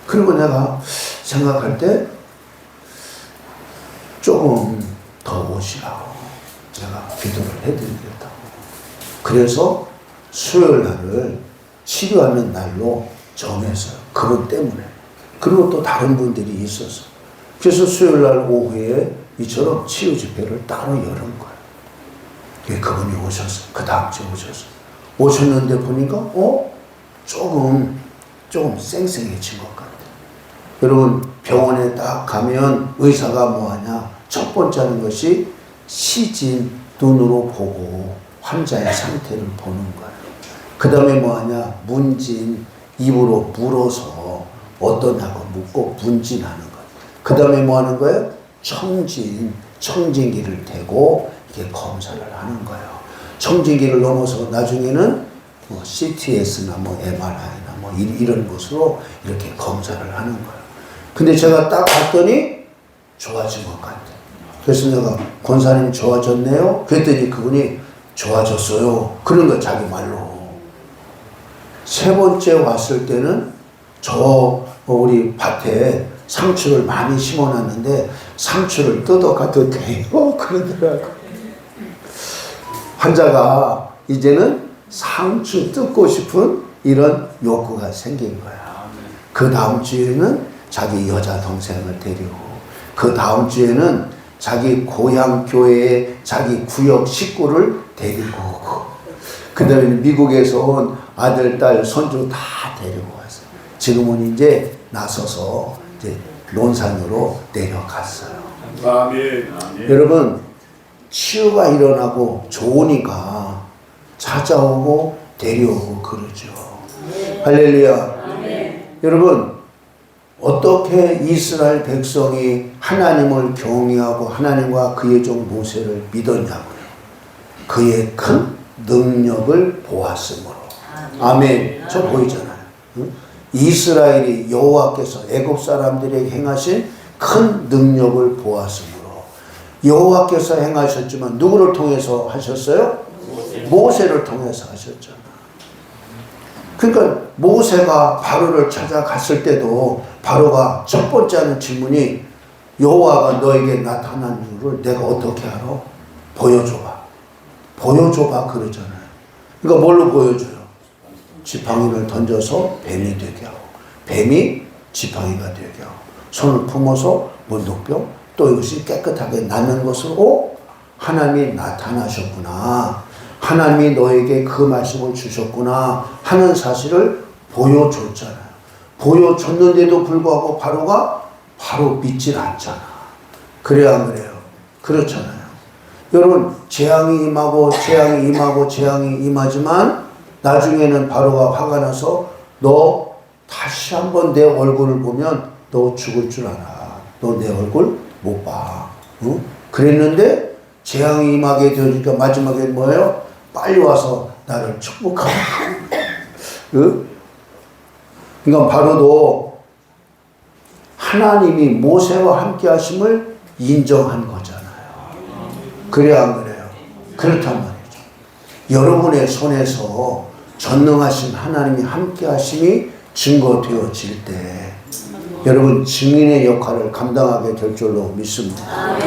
그리고 내가 생각할 때 조금 더 오시라고 제가 기도를 해드리겠다고. 그래서 수요일 날을 치료하는 날로 정했어요. 그것 때문에. 그리고 또 다른 분들이 있었어요. 그래서 수요일 날 오후에 이처럼 치유 집회를 따로 열은 거예요. 그분이 오셨어요. 그 다음 주에 오셨어요. 오셨는데 보니까 조금 쌩쌩해진 것 같아요. 여러분, 병원에 딱 가면 의사가 뭐하냐? 첫 번째 하는 것이 시진 눈으로 보고 환자의 상태를 보는 거예요. 그 다음에 뭐하냐? 문진 입으로 물어서 어떠냐고 묻고 문진하는 거죠. 그 다음에 뭐 하는 거예요? 청진기를 대고 이렇게 검사를 하는 거예요. 청진기를 넘어서 나중에는 뭐 CTS나 뭐 MRI나 뭐 이런 것으로 이렇게 검사를 하는 거예요. 근데 제가 딱 봤더니 좋아진 것 같아요. 그래서 내가 권사님 좋아졌네요? 그랬더니 그분이 좋아졌어요. 그런 거 자기 말로. 세 번째 왔을 때는 우리 밭에 상추를 많이 심어놨는데 상추를 뜯어가도 돼요? 그러더라고요. 환자가 이제는 상추 뜯고 싶은 이런 욕구가 생긴 거야. 그 다음 주에는 자기 여자 동생을 데리고, 그 다음 주에는 자기 고향 교회에 자기 구역 식구를 데리고 오고, 그 다음에 미국에서 온 아들, 딸, 손주 다 데리고 왔어요. 지금은 이제 나서서 이제 논산으로 내려갔어요. 아멘. 여러분, 치유가 일어나고 좋으니까 찾아오고 데려오고 그러죠. 할렐루야. 여러분, 어떻게 이스라엘 백성이 하나님을 경외하고 하나님과 그의 종 모세를 믿었냐고요. 그의 큰 능력을 보았으므로. 아멘. 저 보이잖아요. 응? 이스라엘이 여호와께서 애굽 사람들에게 행하신 큰 능력을 보았으므로. 여호와께서 행하셨지만 누구를 통해서 하셨어요? 모세를 통해서 하셨잖아. 그러니까 모세가 바로를 찾아갔을 때도 바로가 첫 번째 하는 질문이 여호와가 너에게 나타난 이유를 내가 어떻게 알아? 보여줘봐. 보여줘봐 그러잖아요. 그러니까 뭘로 보여줘요? 지팡이를 던져서 뱀이 되게 하고, 뱀이 지팡이가 되게 하고, 손을 품어서 문둥병, 또 이것이 깨끗하게 낫는 것으로 하나님이 나타나셨구나. 하나님이 너에게 그 말씀을 주셨구나 하는 사실을 보여줬잖아요. 보여줬는데도 불구하고 바로가 바로 믿질 않잖아. 그래야 안 그래요? 그렇잖아요. 여러분, 재앙이 임하고 재앙이 임하고 재앙이 임하지만 나중에는 바로가 화가 나서 너 다시 한번 내 얼굴을 보면 너 죽을 줄 알아. 너 내 얼굴 못 봐. 응? 그랬는데 재앙이 임하게 되니까 마지막에 뭐예요? 빨리 와서 나를 축복하라. 응? 그러니까 바로도 하나님이 모세와 함께 하심을 인정한 거잖아요. 그래야 안 그래요? 그렇단 말이죠. 여러분의 손에서 전능하신 하나님이 함께 하심이 증거되어질 때 여러분 증인의 역할을 감당하게 될 줄로 믿습니다.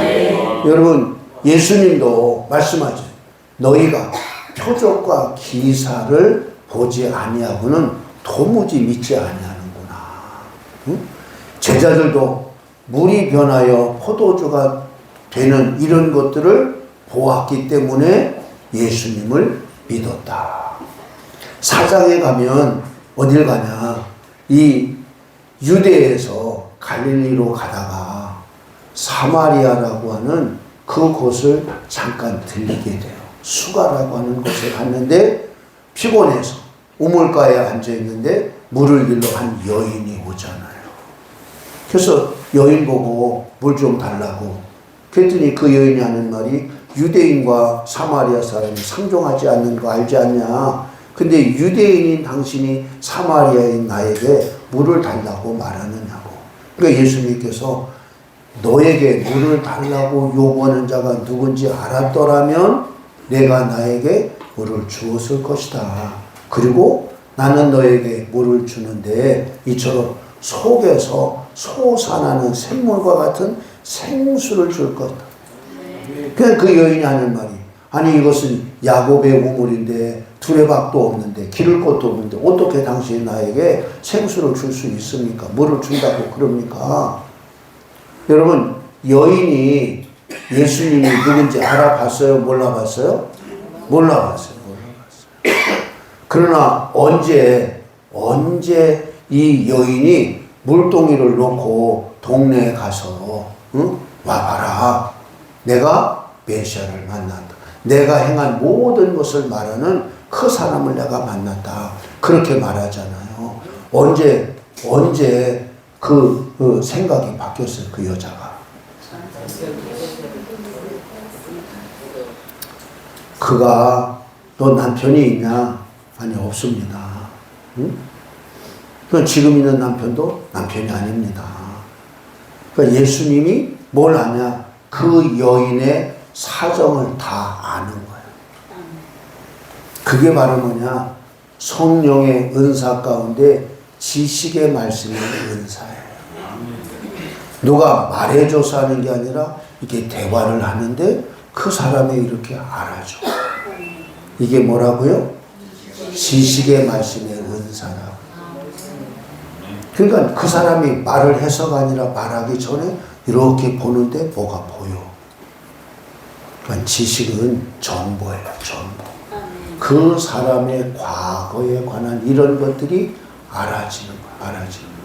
여러분, 예수님도 말씀하죠. 너희가 표적과 기사를 보지 아니하고는 도무지 믿지 아니하는구나. 응? 제자들도 물이 변하여 포도주가 되는 이런 것들을 보았기 때문에 예수님을 믿었다. 사장에 가면 어딜 가냐? 이 유대에서 갈릴리로 가다가 사마리아라고 하는 그곳을 잠깐 들리게 돼요. 수가라고 하는 곳에 갔는데 피곤해서 우물가에 앉아있는데 물을 길러 한 여인이 오잖아요. 그래서 여인 보고 물 좀 달라고 그랬더니 그 여인이 하는 말이 유대인과 사마리아 사람이 상종하지 않는 거 알지 않냐. 근데 유대인인 당신이 사마리아인 나에게 물을 달라고 말하느냐고. 그러니까 예수님께서 너에게 물을 달라고 요구하는 자가 누군지 알았더라면 내가 나에게 물을 주었을 것이다. 그리고 나는 너에게 물을 주는데 이처럼 속에서 솟아나는 샘물과 같은 생수를 줄 것이다. 그냥 그 여인이 하는 말이 아니 이것은 야곱의 우물인데 두레박도 없는데 기를 것도 없는데 어떻게 당신이 나에게 생수를 줄 수 있습니까? 물을 준다고 그럽니까? 여러분, 여인이 예수님이 누군지 알아봤어요? 몰라봤어요? 몰라봤어요. 그러나 언제 이 여인이 물동이를 놓고 동네에 가서 응? 와봐라. 내가 메시아를 만났다. 내가 행한 모든 것을 말하는 그 사람을 내가 만났다. 그렇게 말하잖아요. 언제 그 생각이 바뀌었어요. 그 여자가. 그가 너 남편이 있냐? 아니 없습니다. 응? 그러니까 지금 있는 남편도 남편이 아닙니다. 그러니까 예수님이 뭘 아냐? 그 여인의 사정을 다 아는 거예요. 그게 바로 뭐냐? 성령의 은사 가운데 지식의 말씀의 은사예요. 누가 말해줘서 하는 게 아니라 이렇게 대화를 하는데 그 사람이 이렇게 알아줘. 이게 뭐라고요? 지식의 말씀의 은사라고. 그러니까 그 사람이 말을 해서가 아니라 말하기 전에 이렇게 보는데 뭐가 보여. 그러니까 지식은 정보예요. 정보. 그 사람의 과거에 관한 이런 것들이 알아지는 거야. 알아지는 거야.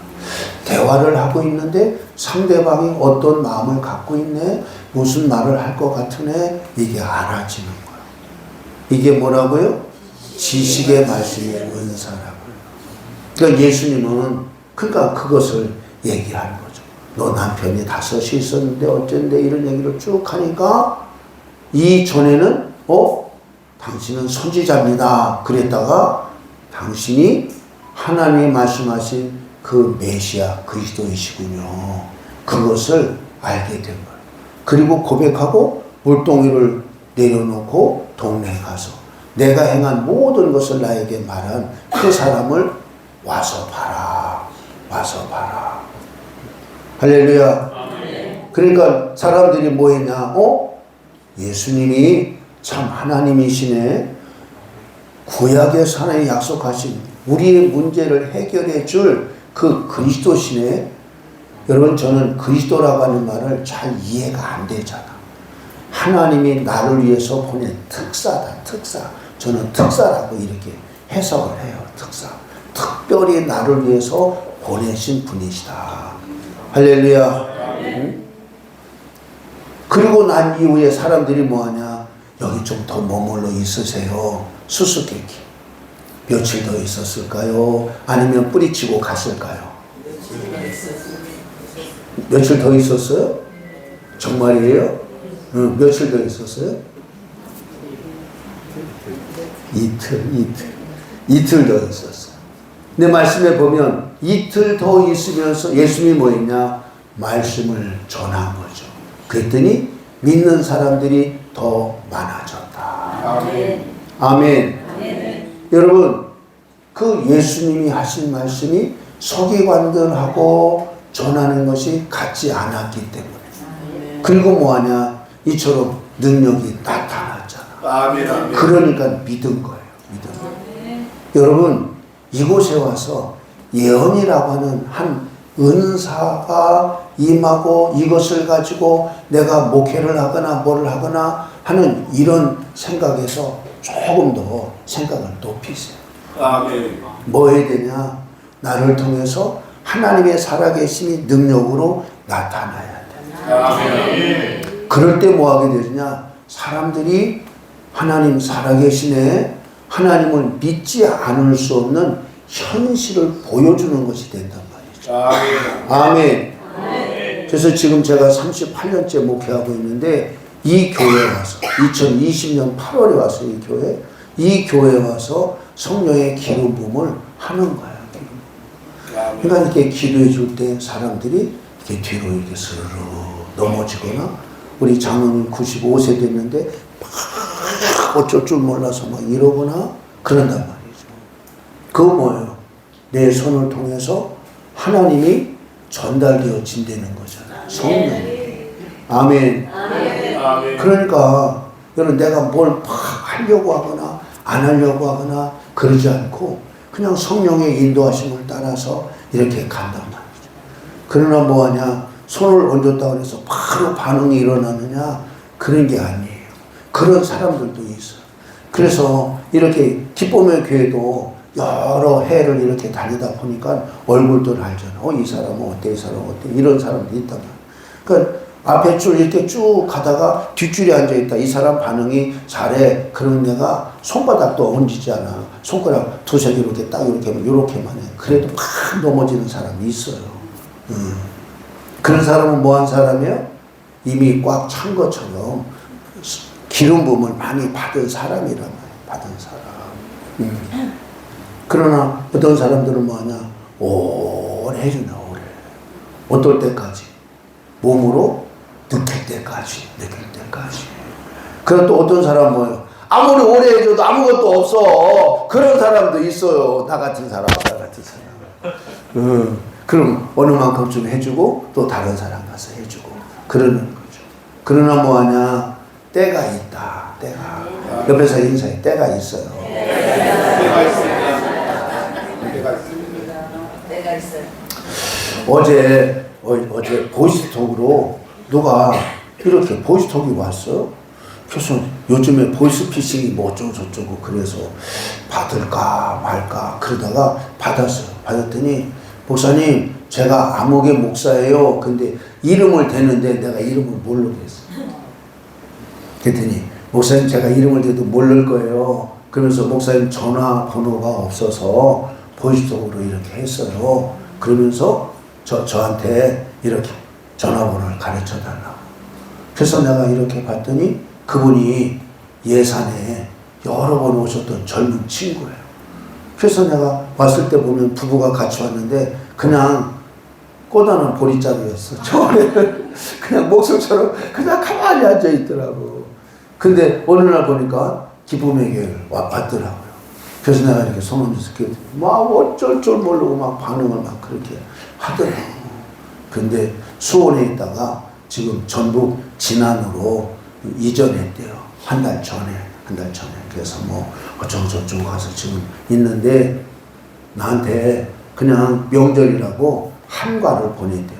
대화를 하고 있는데 상대방이 어떤 마음을 갖고 있네, 무슨 말을 할 것 같으네, 이게 알아지는 거야. 이게 뭐라고요? 지식의 말씀의 은사라고요. 그러니까 예수님은 그러니까 그것을 얘기하는 거죠. 너 남편이 5이 있었는데 어쩐데 이런 얘기를 쭉 하니까 이전에는 당신은 선지자입니다. 그랬다가 당신이 하나님이 말씀하신 그 메시아 그리스도이시군요. 그것을 알게 된 거예요. 그리고 고백하고 물동이를 내려놓고 동네에 가서 내가 행한 모든 것을 나에게 말한 그 사람을 와서 봐라. 와서 봐라. 할렐루야. 그러니까 사람들이 뭐 했냐? 예수님이 참 하나님이시네. 구약에서 하나님 약속하신 우리의 문제를 해결해 줄 그 그리스도시네. 여러분 저는 그리스도라고 하는 말을 잘 이해가 안 되잖아. 하나님이 나를 위해서 보낸 특사다. 특사. 저는 특사라고 이렇게 해석을 해요. 특사. 특별히 나를 위해서 보내신 분이시다. 할렐루야. 응? 그리고 난 이후에 사람들이 뭐하냐? 여기 좀 더 머물러 있으세요. 수수께끼. 며칠 더 있었을까요? 아니면 뿌리치고 갔을까요? 며칠 더 있었어요? 정말이에요? 응, 며칠 더 있었어요? 이틀 더 있었어요. 내 말씀에 보면 이틀 더 있으면서 예수님이 뭐 했냐? 말씀을 전한 거죠. 그랬더니 믿는 사람들이 더 많아졌다. 아멘. 아멘. 여러분, 그 예수님이 하신 말씀이 서기관들하고 전하는 것이 같지 않았기 때문에. 그리고 뭐하냐? 이처럼 능력이 나타났잖아. 아멘. 그러니까 믿은 거예요. 믿은 거예요. 여러분, 이곳에 와서 예언이라고 하는 한 은사가 임하고 이것을 가지고 내가 목회를 하거나 뭐를 하거나 하는 이런 생각에서 조금 더 생각을 높이세요. 아멘. 뭐 해야 되냐? 나를 통해서 하나님의 살아계심이 능력으로 나타나야 돼. 아멘. 그럴 때 뭐 하게 되느냐? 사람들이 하나님 살아계시네, 하나님을 믿지 않을 수 없는 현실을 보여주는 것이 된단 말이죠. 아멘. 아멘. 그래서 지금 제가 38년째 목회하고 있는데 이 교회에 와서 2020년 8월에 와서 이 교회에 와서 성령의 기름 부음을 하는 거야. 그러니까 이렇게 기도해 줄 때 사람들이 이렇게 뒤로 이렇게 스르르 넘어지거나 우리 장로님 95세 됐는데 막 어쩔 줄 몰라서 막 이러거나 그런단 말이죠. 그거 뭐예요? 내 손을 통해서 하나님이 전달되어진다는 거잖아요. 성령. 아멘. 아멘. 그러니까 여러분 내가 뭘 막 하려고 하거나 안 하려고 하거나 그러지 않고 그냥 성령의 인도하심을 따라서 이렇게 간단 말이죠. 그러나 뭐하냐? 손을 얹었다고 해서 바로 반응이 일어나느냐? 그런 게 아니에요. 그런 사람들도 있어요. 그래서 이렇게 기쁨의 교회도 여러 해를 이렇게 다니다 보니까 얼굴들 알잖아. 이 사람은 어때? 이 사람은 어때? 이런 사람도 있단 말이야. 그러니까 앞에 줄 이렇게 쭉 가다가 뒷줄에 앉아있다. 이 사람 반응이 잘해. 그러면 내가 손바닥도 얹지 않아. 손가락 두세 개 이렇게 딱 이렇게만 해. 그래도 팍 넘어지는 사람이 있어요. 그런 사람은 뭐한 사람이에요? 이미 꽉 찬 것처럼 기름 부음을 많이 받은 사람이란 말이에요. 받은 사람. 그러나 어떤 사람들은 뭐하냐? 오래 해주나, 오래. 어떨 때까지? 몸으로 느낄 때까지. 그럼 또 어떤 사람은 뭐예요? 아무리 오래 해줘도 아무것도 없어. 그런 사람도 있어요. 나 같은 사람. 그럼 어느 만큼 좀 해주고 또 다른 사람 가서 해주고 그러는 거죠. 그러나 뭐하냐? 때가 있다. 때가. 옆에서 인사해. 때가 있어요. 때가 있어요. 어제 보이스톡으로 누가 이렇게 보이스톡이 왔어. 그래서 요즘에 보이스피싱이 뭐 어쩌고 저쩌고 그래서 받을까 말까 그러다가 받았어요. 받았더니 목사님 제가 아무개 목사예요. 근데 이름을 대는데 내가 이름을 모르겠어요. 그랬더니 목사님 제가 이름을 대도 모를 거예요. 그러면서 목사님 전화번호가 없어서 보이스톡으로 이렇게 했어요. 그러면서 저한테 이렇게 전화번호를 가르쳐 달라고. 그래서 내가 이렇게 봤더니 그분이 예산에 여러 번 오셨던 젊은 친구예요. 그래서 내가 왔을 때 보면 부부가 같이 왔는데 그냥 꼬다는 보리자루였어. 처음에는 그냥 목숨처럼 그냥 가만히 앉아 있더라고. 근데 어느 날 보니까 기쁨의 교회를 왔더라고요. 그래서 내가 이렇게 손을 들고 막 어쩔 줄 모르고 막 반응을 막 그렇게 하더라고. 근데 수원에 있다가 지금 전북 진안으로 이전했대요. 한 달 전에. 그래서 뭐 어쩌고저쩌고 가서 지금 있는데 나한테 그냥 명절이라고 한과를 보냈대요.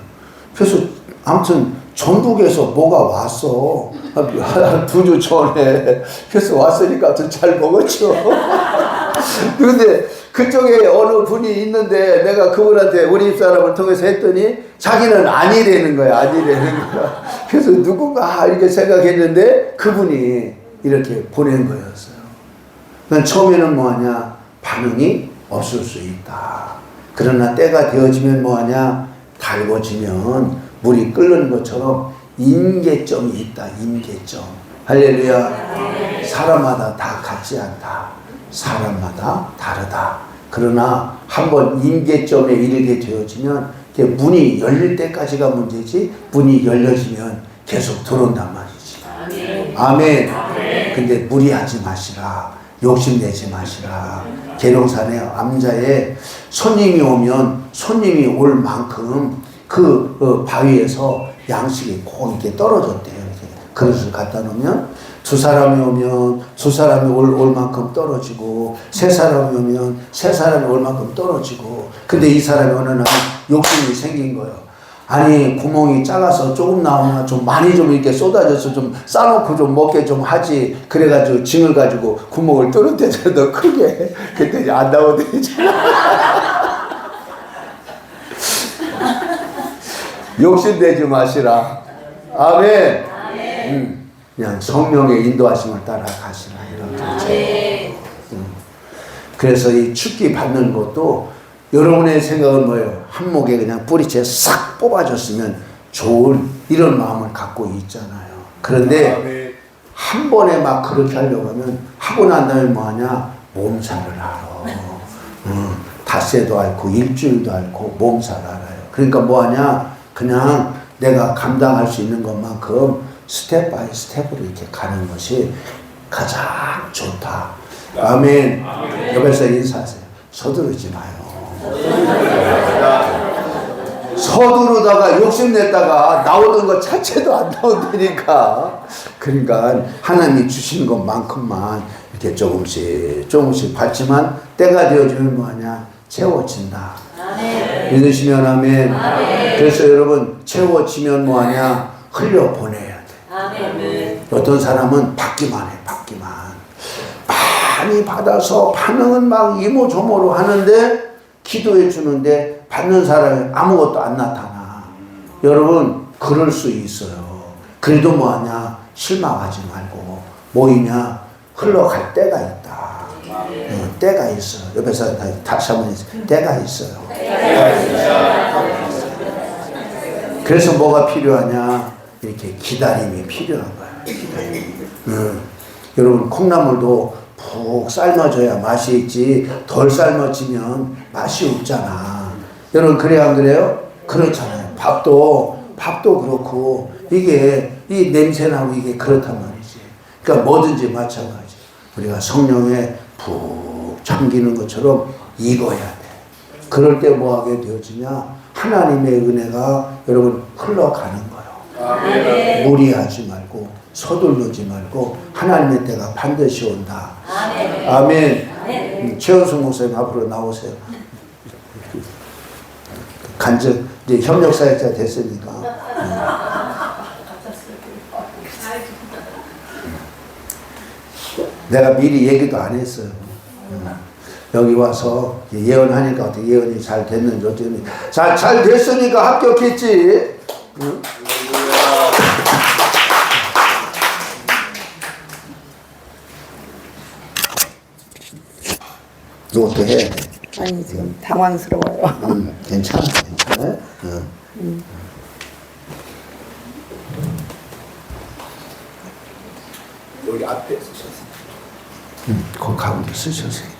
그래서 아무튼 전북에서 뭐가 왔어. 한 2주 전에. 그래서 왔으니까 좀 잘 먹었죠. 근데 그쪽에 어느 분이 있는데 내가 그분한테 우리 집사람을 통해서 했더니 자기는 아니라는 거야. 그래서 누군가 이렇게 생각했는데 그분이 이렇게 보낸 거였어요. 난 처음에는 뭐하냐? 반응이 없을 수 있다. 그러나 때가 되어지면 뭐하냐? 달궈지면 물이 끓는 것처럼 임계점이 있다. 임계점. 할렐루야. 사람마다 다 같지 않다. 사람마다 다르다. 그러나 한번 임계점에 이르게 되어지면 문이 열릴 때까지가 문제지 문이 열려지면 계속 들어온단 말이지. 아멘. 근데 무리하지 마시라. 욕심내지 마시라. 계룡산에 암자에 손님이 오면 손님이 올 만큼 그 바위에서 양식이 꼭 이렇게 떨어졌대요. 이렇게 그릇을 갖다 놓으면 두 사람이 오면 두 사람이 올 만큼 떨어지고 세 사람이 오면 세 사람이 올 만큼 떨어지고 근데 이 사람이 어느 날 욕심이 생긴 거예요. 아니 구멍이 작아서 조금 나오나 좀 많이 좀 이렇게 쏟아져서 좀 싸놓고 좀 먹게 좀 하지. 그래가지고 징을 가지고 구멍을 뚫었대잖아. 더 크게. 그랬더니 안 나오더니잖아. 욕심내지 마시라. 아멘. 그냥 성령의 인도하심을 따라 가시라. 이렇게. 그래서 이 축기 받는 것도 여러분의 생각은 뭐예요? 한목에 그냥 뿌리채 싹 뽑아줬으면 좋은 이런 마음을 갖고 있잖아요. 그런데 한 번에 막 그렇게 하려고 하면 하고 난 다음에 뭐하냐? 몸살을 알아. 닷새도 앓고 일주일도 앓고 몸살 알아요. 그러니까 뭐하냐? 그냥 내가 감당할 수 있는 것만큼 스텝 바이 스텝으로 이렇게 가는 것이 가장 좋다. 아멘. 옆에서 인사하세요. 서두르지 마요. 서두르다가 욕심냈다가 나오는 것 자체도 안 나온다니까. 그러니까 하나님이 주신 것만큼만 이렇게 조금씩 받지만 때가 되어지면 뭐하냐? 채워진다. 믿으시면 아멘. 그래서 여러분 채워지면 뭐하냐? 흘려보내야 돼. 어떤 사람은 받기만 해. 많이 받아서 반응은 막 이모저모로 하는데 기도해 주는데 받는 사람이 아무것도 안 나타나. 여러분 그럴 수 있어요. 그래도 뭐하냐? 실망하지 말고 뭐이냐? 흘러갈 때가 있다. 때가 있어요. 옆에서 다시 한번 해주세요. 때가 있어요. 그래서 뭐가 필요하냐? 이렇게 기다림이 필요한 거야. 기다림. 여러분 콩나물도 푹 삶아줘야 맛이 있지 덜 삶아지면 맛이 없잖아. 여러분 그래야 안 그래요? 그렇잖아요. 밥도 그렇고 이게 이 냄새나고 이게 그렇단 말이지. 그러니까 뭐든지 마찬가지. 우리가 성령에 푹 잠기는 것처럼 익어야 돼. 그럴 때 뭐 하게 되어지냐? 하나님의 은혜가 여러분 흘러가는 거예요. 무리하지 말고 서둘르지 말고 하나님의 때가 반드시 온다. 아멘. 최은숙 목사님 앞으로 나오세요. 간접 이제 협력사역자 됐으니까. 내가 미리 얘기도 안 했어요. 여기 와서 예언하니까 어떻게 예언이 잘 됐는지 어쩌니 잘 됐으니까 합격했지. 이것도 해. 아니 지금 당황스러워요. 괜찮아. 여기 앞에 쓰셨어요. 그 가운데 쓰셨어요.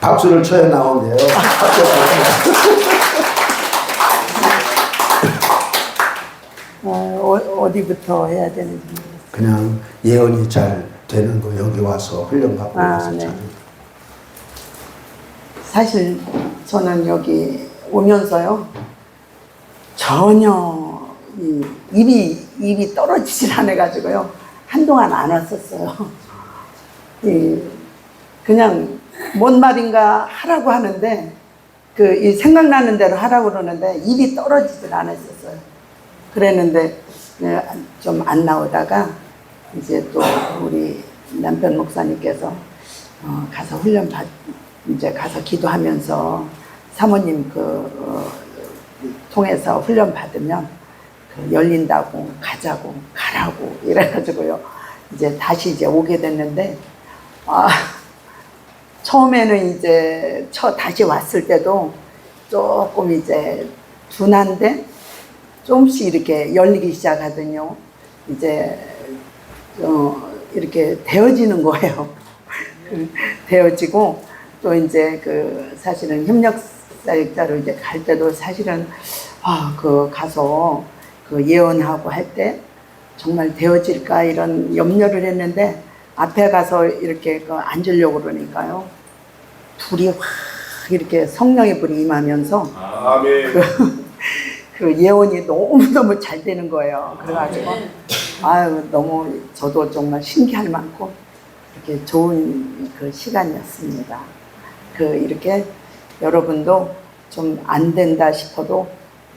박수를 쳐야 나온대요. 어디부터 해야 되는지 모르겠어요. 그냥 예언이 잘 되는 거 여기 와서 훈련받고 와서 네. 잘. 사실 저는 여기 오면서요 전혀 입이 떨어지질 않아가지고요 한동안 안 왔었어요. 그냥 뭔 말인가 하라고 하는데 이 생각나는 대로 하라고 그러는데 입이 떨어지질 않았었어요. 그랬는데 좀 안 나오다가 이제 또 우리 남편 목사님께서 가서 이제 가서 기도하면서 사모님 통해서 훈련 받으면 열린다고 가라고 이래가지고요 이제 다시 이제 오게 됐는데 처음에는 이제 다시 왔을 때도 조금 이제 둔한데 조금씩 이렇게 열리기 시작하더니요 이제 이렇게 되어지는 거예요. 되어지고 또 이제 사실은 협력사역자로 이제 갈 때도 사실은 가서 예언하고 할 때 정말 되어질까 이런 염려를 했는데 앞에 가서 이렇게 앉으려고 그러니까요 둘이 확 이렇게 성령의 불이 임하면서 그 예언이 너무너무 잘 되는 거예요. 그래가지고 너무 저도 정말 신기할 만큼 이렇게 좋은 시간이었습니다. 이렇게 여러분도 좀 안 된다 싶어도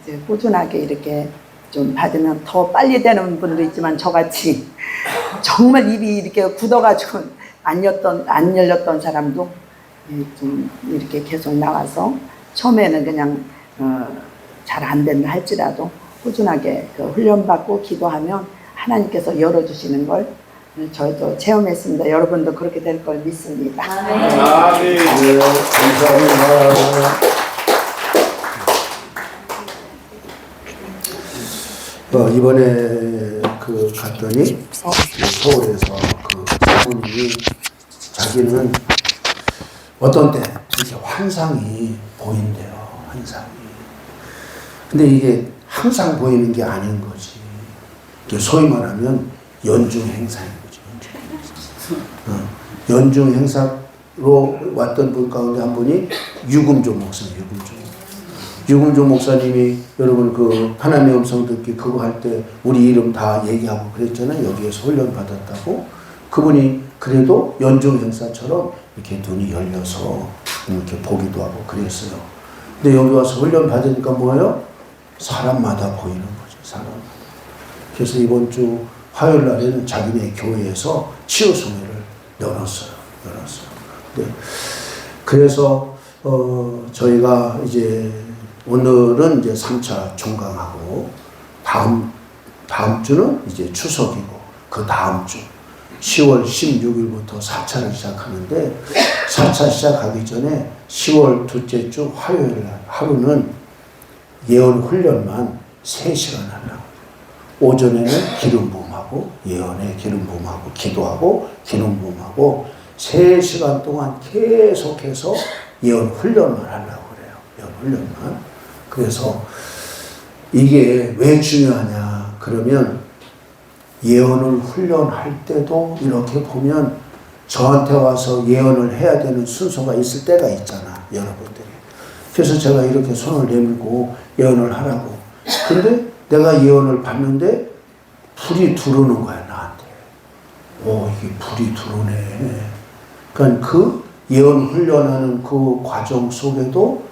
이제 꾸준하게 이렇게 좀 받으면 더 빨리 되는 분도 있지만 저같이 정말 입이 이렇게 굳어가지고 안 열렸던 사람도 좀 이렇게 계속 나와서 처음에는 그냥 잘 안 된다 할지라도 꾸준하게 훈련받고 기도하면 하나님께서 열어주시는 걸 저희도 체험했습니다. 여러분도 그렇게 될 걸 믿습니다. 네, 감사합니다. 이번에 갔더니 서울에서 사모님이 자기는 어떤 때 이렇게 환상이 보인대요. 환상이. 근데 이게 항상 보이는 게 아닌 거지. 소위 말하면 연중 행사인 거죠. 연중 행사로 왔던 분 가운데 한 분이 유금조 목사님. 유금조 목사님이 여러분 하나님의 음성 듣기 그거 할 때 우리 이름 다 얘기하고 그랬잖아요. 여기에서 훈련 받았다고. 그분이 그래도 연중 행사처럼 이렇게 눈이 열려서 이렇게 보기도 하고 그랬어요. 근데 여기 와서 훈련 받으니까 뭐예요? 사람마다 보이는 거죠. 사람마다. 그래서 이번 주 화요일 날에는 자기네 교회에서 치유소매를 열었어요. 네. 그래서 저희가 이제 오늘은 이제 3차 종강하고 다음 주는 이제 추석이고 그 다음 주 10월 16일부터 4차를 시작하는데 4차 시작하기 전에 10월 둘째 주 화요일 날 하루는 예언 훈련만 3시간 하려고. 오전에는 기름 부음하고 예언에 기름 부음하고 기도하고 기름 부음하고 3시간 동안 계속해서 예언 훈련만 하려고 그래요. 예언 훈련만. 그래서 이게 왜 중요하냐 그러면 예언을 훈련할 때도 이렇게 보면 저한테 와서 예언을 해야 되는 순서가 있을 때가 있잖아, 여러분들이. 그래서 제가 이렇게 손을 내밀고 예언을 하라고. 근데 내가 예언을 받는데 불이 들어오는 거야, 나한테. 오, 이게 불이 들어오네. 그러니까 그 예언 훈련하는 그 과정 속에도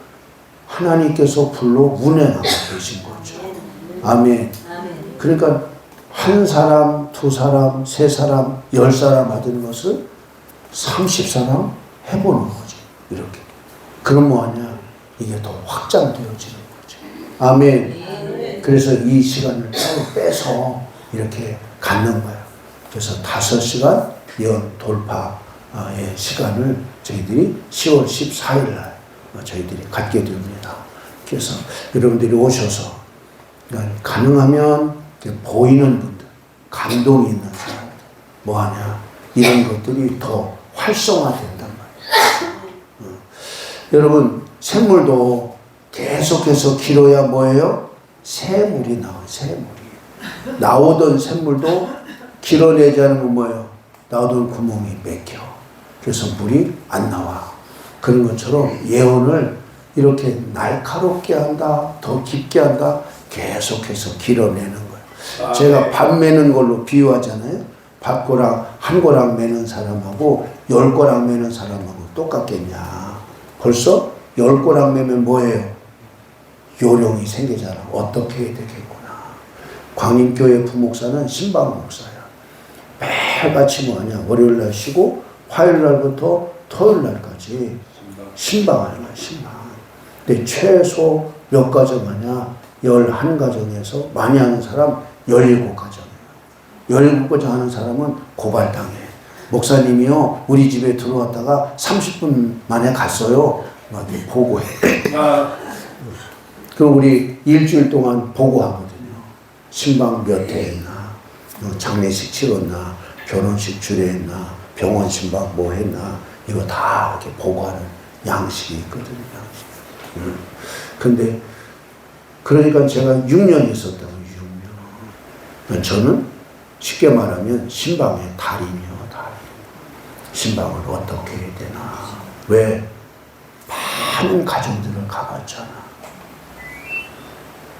하나님께서 불로 운행하고 계신 거죠. 아멘. 그러니까 한 사람, 두 사람, 세 사람, 10사람 하던 것을 30사람 해보는 거죠. 이렇게. 그럼 뭐하냐? 이게 더 확장되어지는 거죠. 아멘. 그래서 이 시간을 빼서 이렇게 갖는 거예요. 그래서 5시간 예언 돌파의 시간을 저희들이 10월 14일 날 저희들이 갖게 됩니다. 그래서 여러분들이 오셔서 가능하면 보이는 분들, 감동이 있는 사람들, 뭐하냐, 이런 것들이 더 활성화된단 말이에요. 여러분, 샘물도 계속해서 길어야 뭐예요? 새물이 나와요, 새물이. 나오던 샘물도 길어내지 않으면 뭐예요? 나오던 구멍이 막혀. 그래서 물이 안 나와. 그런 것처럼 예언을 이렇게 날카롭게 한다, 더 깊게 한다, 계속해서 길어내는 거예요. 제가 밥 매는 걸로 비유하잖아요. 밥고랑 한 고랑 매는 사람하고 10고랑 매는 사람하고 똑같겠냐. 벌써 10고랑 매면 뭐예요? 요령이 생기잖아. 어떻게 해야 되겠구나. 광림교회 부목사는 신방 목사야. 매일같이 뭐하냐. 월요일날 쉬고 화요일날부터 토요일날까지 신방하는 거야. 신방. 근데 최소 몇 가정 하냐. 11가정에서 많이 하는 사람 17가정이에요. 17가정 하는 사람은 고발당해. 목사님이요, 우리 집에 들어왔다가 30분 만에 갔어요. 막 보고해. 그럼 우리 일주일 동안 보고하거든요. 신방 몇 회 했나, 장례식 치렀나, 결혼식 주례했나, 병원 신방 뭐 했나, 이거 다 이렇게 보고하는 양식이 있거든요. 양식. 근데 그러니까 제가 6년 있었다고, 6년. 저는 쉽게 말하면 신방의 달인이요, 달인. 신방을 어떻게 해야 되나. 왜? 많은 가정들을 가봤잖아.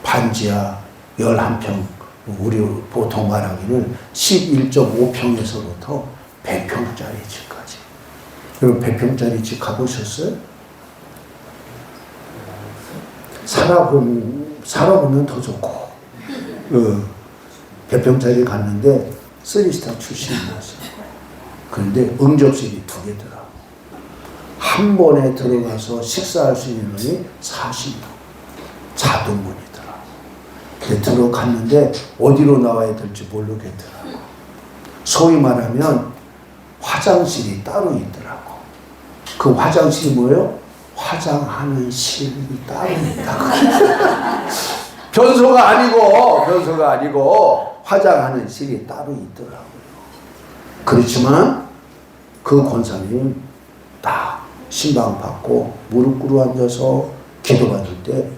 반지하 11평, 우리 보통 말하기는 11.5평에서부터 100평짜리 집까지. 여러분 100평짜리 집 가보셨어요? 살아보면 더 좋고. 100평짜리 갔는데 3스타 출신이었어요. 그런데 응접실이 2개더라. 한 번에 들어가서 식사할 수 있는 놈이 40명. 자동문이더라. 근데 들어갔는데 어디로 나와야 될지 모르겠더라고. 소위 말하면 화장실이 따로 있더라고. 그 화장실이 뭐예요? 화장하는 실이 따로 있다고. 변소가 아니고 화장하는 실이 따로 있더라고요. 그렇지만 그 권사님 딱 신방 받고 무릎 꿇어 앉아서 기도받을 때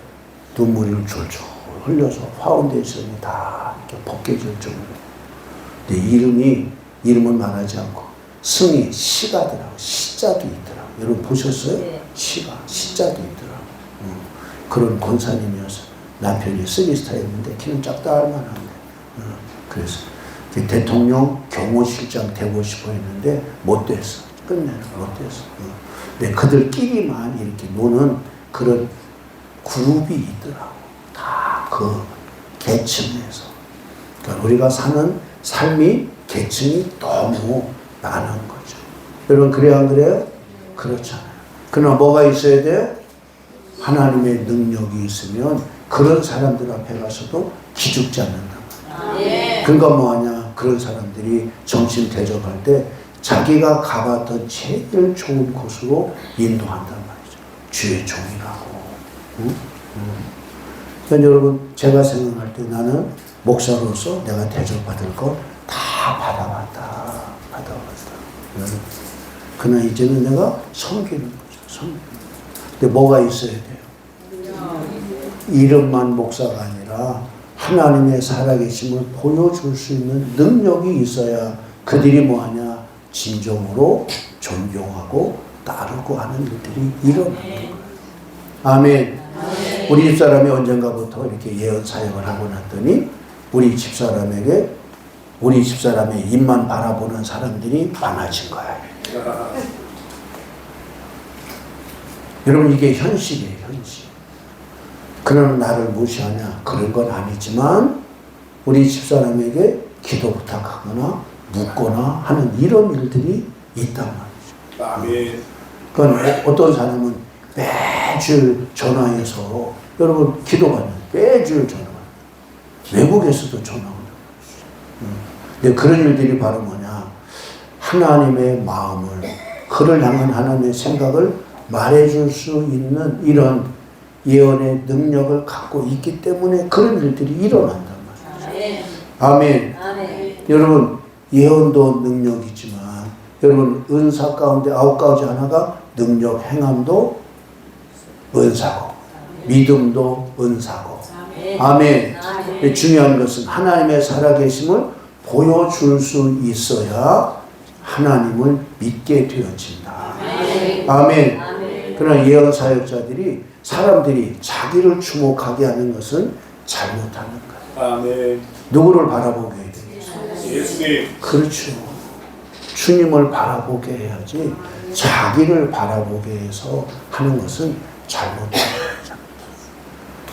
눈물을 졸졸 흘려서 파운데이션이 다 이렇게 벗겨질 정도로. 근데 이름은 말하지 않고 승이 시가더라고. 시자도 있더라고. 여러분 보셨어요? 네. 시자도 있더라고. 그런 권사님이어서 남편이 3스타였는데 키는 작다 할 만한데. 그래서 대통령 경호실장 되고 싶어 했는데 못 됐어. 끝내는 못 됐어. 근데 그들끼리만 이렇게 노는 그런 그룹이 있더라고. 다 그 계층에서. 그러니까 우리가 사는 삶이 계층이 너무 많은 거죠. 여러분 그래야 안 그래요? 그렇잖아요. 그러나 뭐가 있어야 돼요? 하나님의 능력이 있으면 그런 사람들 앞에 가서도 기죽지 않는다. 그러니까 뭐하냐? 그런 사람들이 정신 대접할 때 자기가 가봤던 제일 좋은 곳으로 인도한단 말이죠. 주의 종이라고. 응? 그러니까 여러분, 제가 생각할 때 나는 목사로서 내가 대접받을 거 다 받아봤다. 그러나 이제는 내가 섬기는 거죠. 근데 뭐가 있어야 돼요? 이름만 목사가 아니라 하나님의 살아계심을 보여줄 수 있는 능력이 있어야 그들이 뭐하냐? 진정으로 존경하고 따르고 하는 일들이 일어나는 거예요. 아멘. 우리 집사람이 언젠가부터 이렇게 예언 사역을 하고 났더니 우리 집사람의 입만 바라보는 사람들이 많아진 거야. 여러분, 이게 현실이에요, 현실. 그러는 나를 무시하냐? 그런 건 아니지만 우리 집사람에게 기도 부탁하거나 묻거나 하는 이런 일들이 있단 말이죠. 아멘. 그건 어떤 사람은 매주 전화해서 여러분 기도받는 매주 전화. 외국에서도 전화 오는 거예요. 근데 그런 일들이 바로 뭐냐? 하나님의 마음을, 그를 향한 하나님의 생각을 말해줄 수 있는 이런 예언의 능력을 갖고 있기 때문에 그런 일들이 일어난단 말이에요. 아멘. 아멘. 여러분, 예언도 능력이지만 여러분, 은사 가운데 9가지 하나가 능력, 행함도 은사고 믿음도 은사고. 아멘. 중요한 것은 하나님의 살아계심을 보여줄 수 있어야 하나님을 믿게 되어진다. 아멘. 그러나 예언 사역자들이 사람들이 자기를 주목하게 하는 것은 잘못하는 거예요. 아멘. 누구를 바라보게 해야 되겠어요? 예수님. 그렇죠. 주님을 바라보게 해야지 자기를 바라보게 해서 하는 것은 잘못하는 거죠.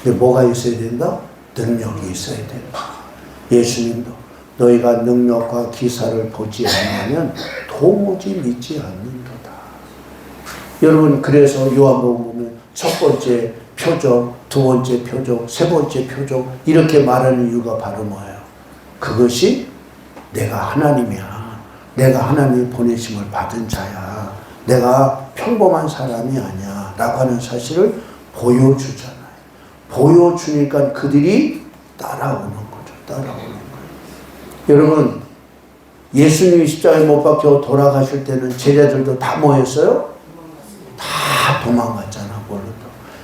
근데 뭐가 있어야 된다? 능력이 있어야 된다. 예수님도 너희가 능력과 기사를 보지 않으면 도무지 믿지 않는도다. 여러분, 그래서 요한복음 보면 첫 번째 표적, 두 번째 표적, 세 번째 표적 이렇게 말하는 이유가 바로 뭐예요? 그것이 내가 하나님이야. 내가 하나님의 보내심을 받은 자야. 내가 평범한 사람이 아니야. 라고 하는 사실을 보여주잖아요. 보여주니까 그들이 따라오는 거죠. 따라오는 거예요. 여러분, 예수님이 십자가에 못 박혀 돌아가실 때는 제자들도 다 뭐 했어요? 다 도망갔잖아, 뭘로.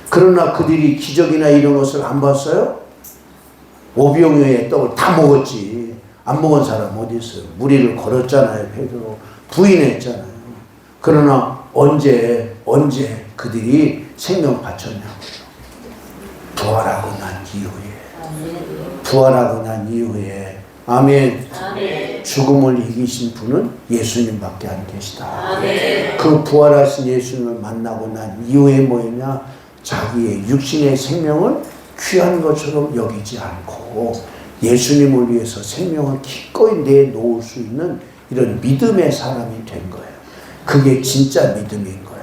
그러나 그들이 기적이나 이런 것을 안 봤어요? 오병이어의 떡을 다 먹었지. 안 먹은 사람 어디 있어요? 무리를 걸었잖아요, 베드로. 부인했잖아요. 그러나 언제 그들이 생명 바쳤냐고요. 부활하고 난 이후에. 부활하고 난 이후에. 아멘. 아멘. 죽음을 이기신 분은 예수님밖에 안 계시다. 아멘. 그 부활하신 예수님을 만나고 난 이후에 뭐였냐? 자기의 육신의 생명을 귀한 것처럼 여기지 않고 예수님을 위해서 생명을 기꺼이 내놓을 수 있는 이런 믿음의 사람이 된 거예요. 그게 진짜 믿음인 거예요.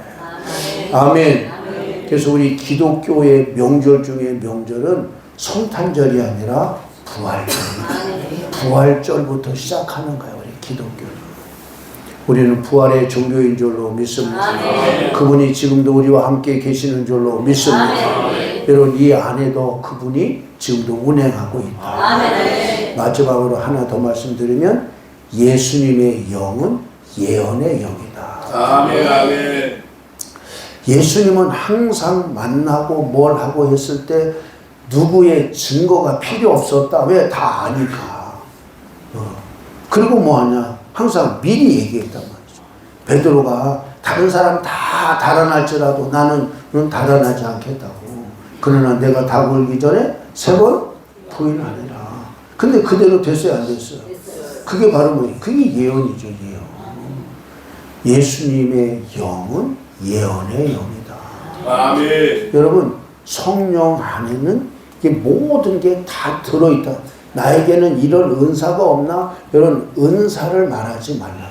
아멘. 아멘. 그래서 우리 기독교의 명절 중에 명절은 성탄절이 아니라 부활절입니다. 부활절부터 시작하는 거예요, 우리 기독교는. 우리는 부활의 종교인 줄로 믿습니다. 아멘. 그분이 지금도 우리와 함께 계시는 줄로 믿습니다. 아멘. 여러분, 이 안에도 그분이 지금도 운행하고 있다. 아멘. 마지막으로 하나 더 말씀드리면 예수님의 영은 예언의 영이다. 아멘. 아멘. 예수님은 항상 만나고 뭘 하고 했을 때 누구의 증거가 필요 없었다. 왜? 다 아니까. 그리고 뭐하냐? 항상 미리 얘기했단 말이죠. 베드로가 다른 사람 다 달아날지라도 나는 달아나지 않겠다고. 그러나 내가 다 굴기 전에 3번 부인하리라. 근데 그대로 됐어요, 안 됐어요? 그게 바로 뭐예요? 그게 예언이죠, 예언. 예수님의 영은 예언의 영이다. 아멘. 여러분, 성령 안에는 이게 모든 게 다 들어있다. 나에게는 이런 은사가 없나? 이런 은사를 말하지 말라고요.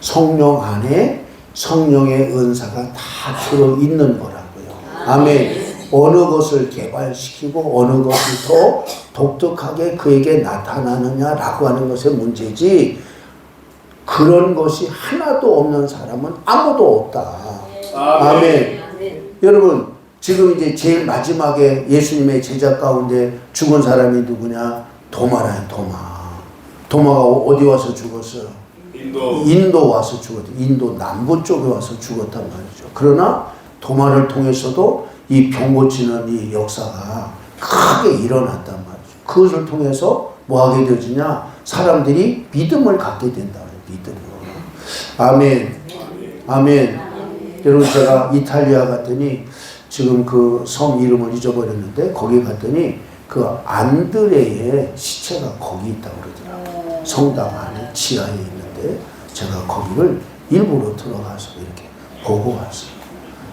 성령 안에 성령의 은사가 다 들어있는 거라고요. 아멘. 어느 것을 개발시키고 어느 것이 더 독특하게 그에게 나타나느냐라고 하는 것의 문제지, 그런 것이 하나도 없는 사람은 아무도 없다. 아멘. 여러분, 지금 이제 제일 마지막에 예수님의 제자 가운데 죽은 사람이 누구냐? 도마라요, 도마. 도마가 어디 와서 죽었어요? 인도 와서 죽었대. 인도 남부 쪽에 와서 죽었단 말이죠. 그러나 도마를 통해서도 이 병 고치는 이 역사가 크게 일어났단 말이죠. 그것을 통해서 뭐 하게 되지냐? 사람들이 믿음을 갖게 된다. 믿음을. 아멘. 아멘. 여러분, 제가 이탈리아 갔더니 지금 그 섬 이름을 잊어버렸는데 거기 갔더니 그 안드레의 시체가 거기 있다고 그러더라고요. 성당 안에 지하에 있는데 제가 거기를 일부러 들어가서 이렇게 보고 왔어요.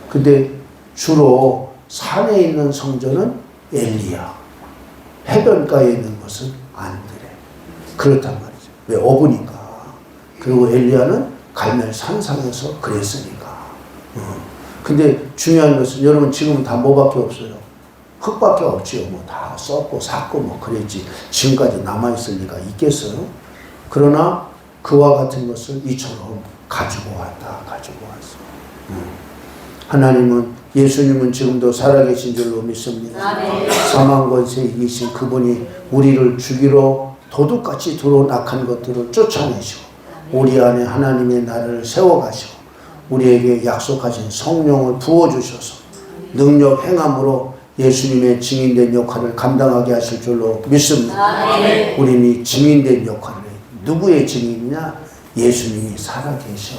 근데 주로 산에 있는 성전은 엘리야, 해변가에 있는 것은 안드레. 그렇단 말이죠. 왜? 어부니까. 그리고 엘리야는 갈멜 산상에서 그랬으니까. 근데 중요한 것은 여러분 지금은 다 뭐밖에 없어요? 흙밖에 없지요. 뭐 다 썼고 샀고 뭐 그랬지. 지금까지 남아있을 리가 있겠어요? 그러나 그와 같은 것을 이처럼 가지고 왔다. 가지고 왔어. 하나님은, 예수님은 지금도 살아계신 줄로 믿습니다. 사망 권세 이기신 그분이 우리를 죽이러 도둑같이 들어온 악한 것들을 쫓아내시고 우리 안에 하나님의 나라를 세워가시고 우리에게 약속하신 성령을 부어주셔서 능력 행함으로 예수님의 증인된 역할을 감당하게 하실 줄로 믿습니다. 우리는 이 증인된 역할을, 누구의 증인이냐? 예수님이 살아계셔.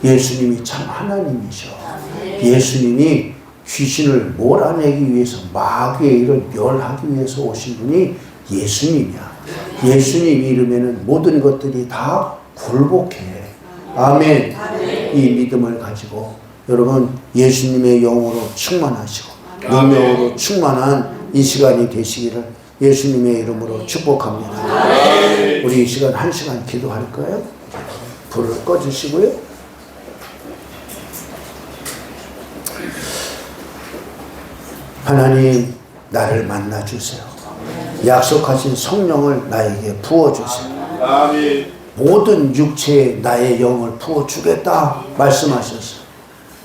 예수님이 참 하나님이셔. 예수님이 귀신을 몰아내기 위해서, 마귀의 일을 멸하기 위해서 오신 분이 예수님이야. 예수님 이름에는 모든 것들이 다 굴복해. 아멘. 이 믿음을 가지고 여러분 예수님의 영으로 충만하시고 능력으로 충만한 이 시간이 되시기를 예수님의 이름으로 축복합니다. 우리 이 시간 1시간 기도할 거예요. 불을 꺼주시고요. 하나님, 나를 만나주세요. 약속하신 성령을 나에게 부어주세요. 모든 육체에 나의 영을 부어주겠다 말씀하셨어요.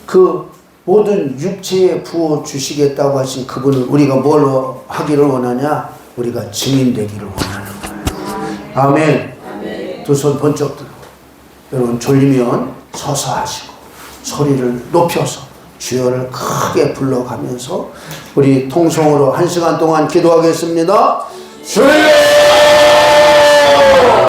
그 모든 육체에 부어주시겠다고 하신 그분은 우리가 뭘 하기를 원하냐? 우리가 증인되기를 원하는 거예요. 아멘. 두 손 번쩍 들고 여러분 졸리면 서서 하시고 소리를 높여서 주여를 크게 불러가면서 우리 통성으로 1시간 동안 기도하겠습니다. 주여!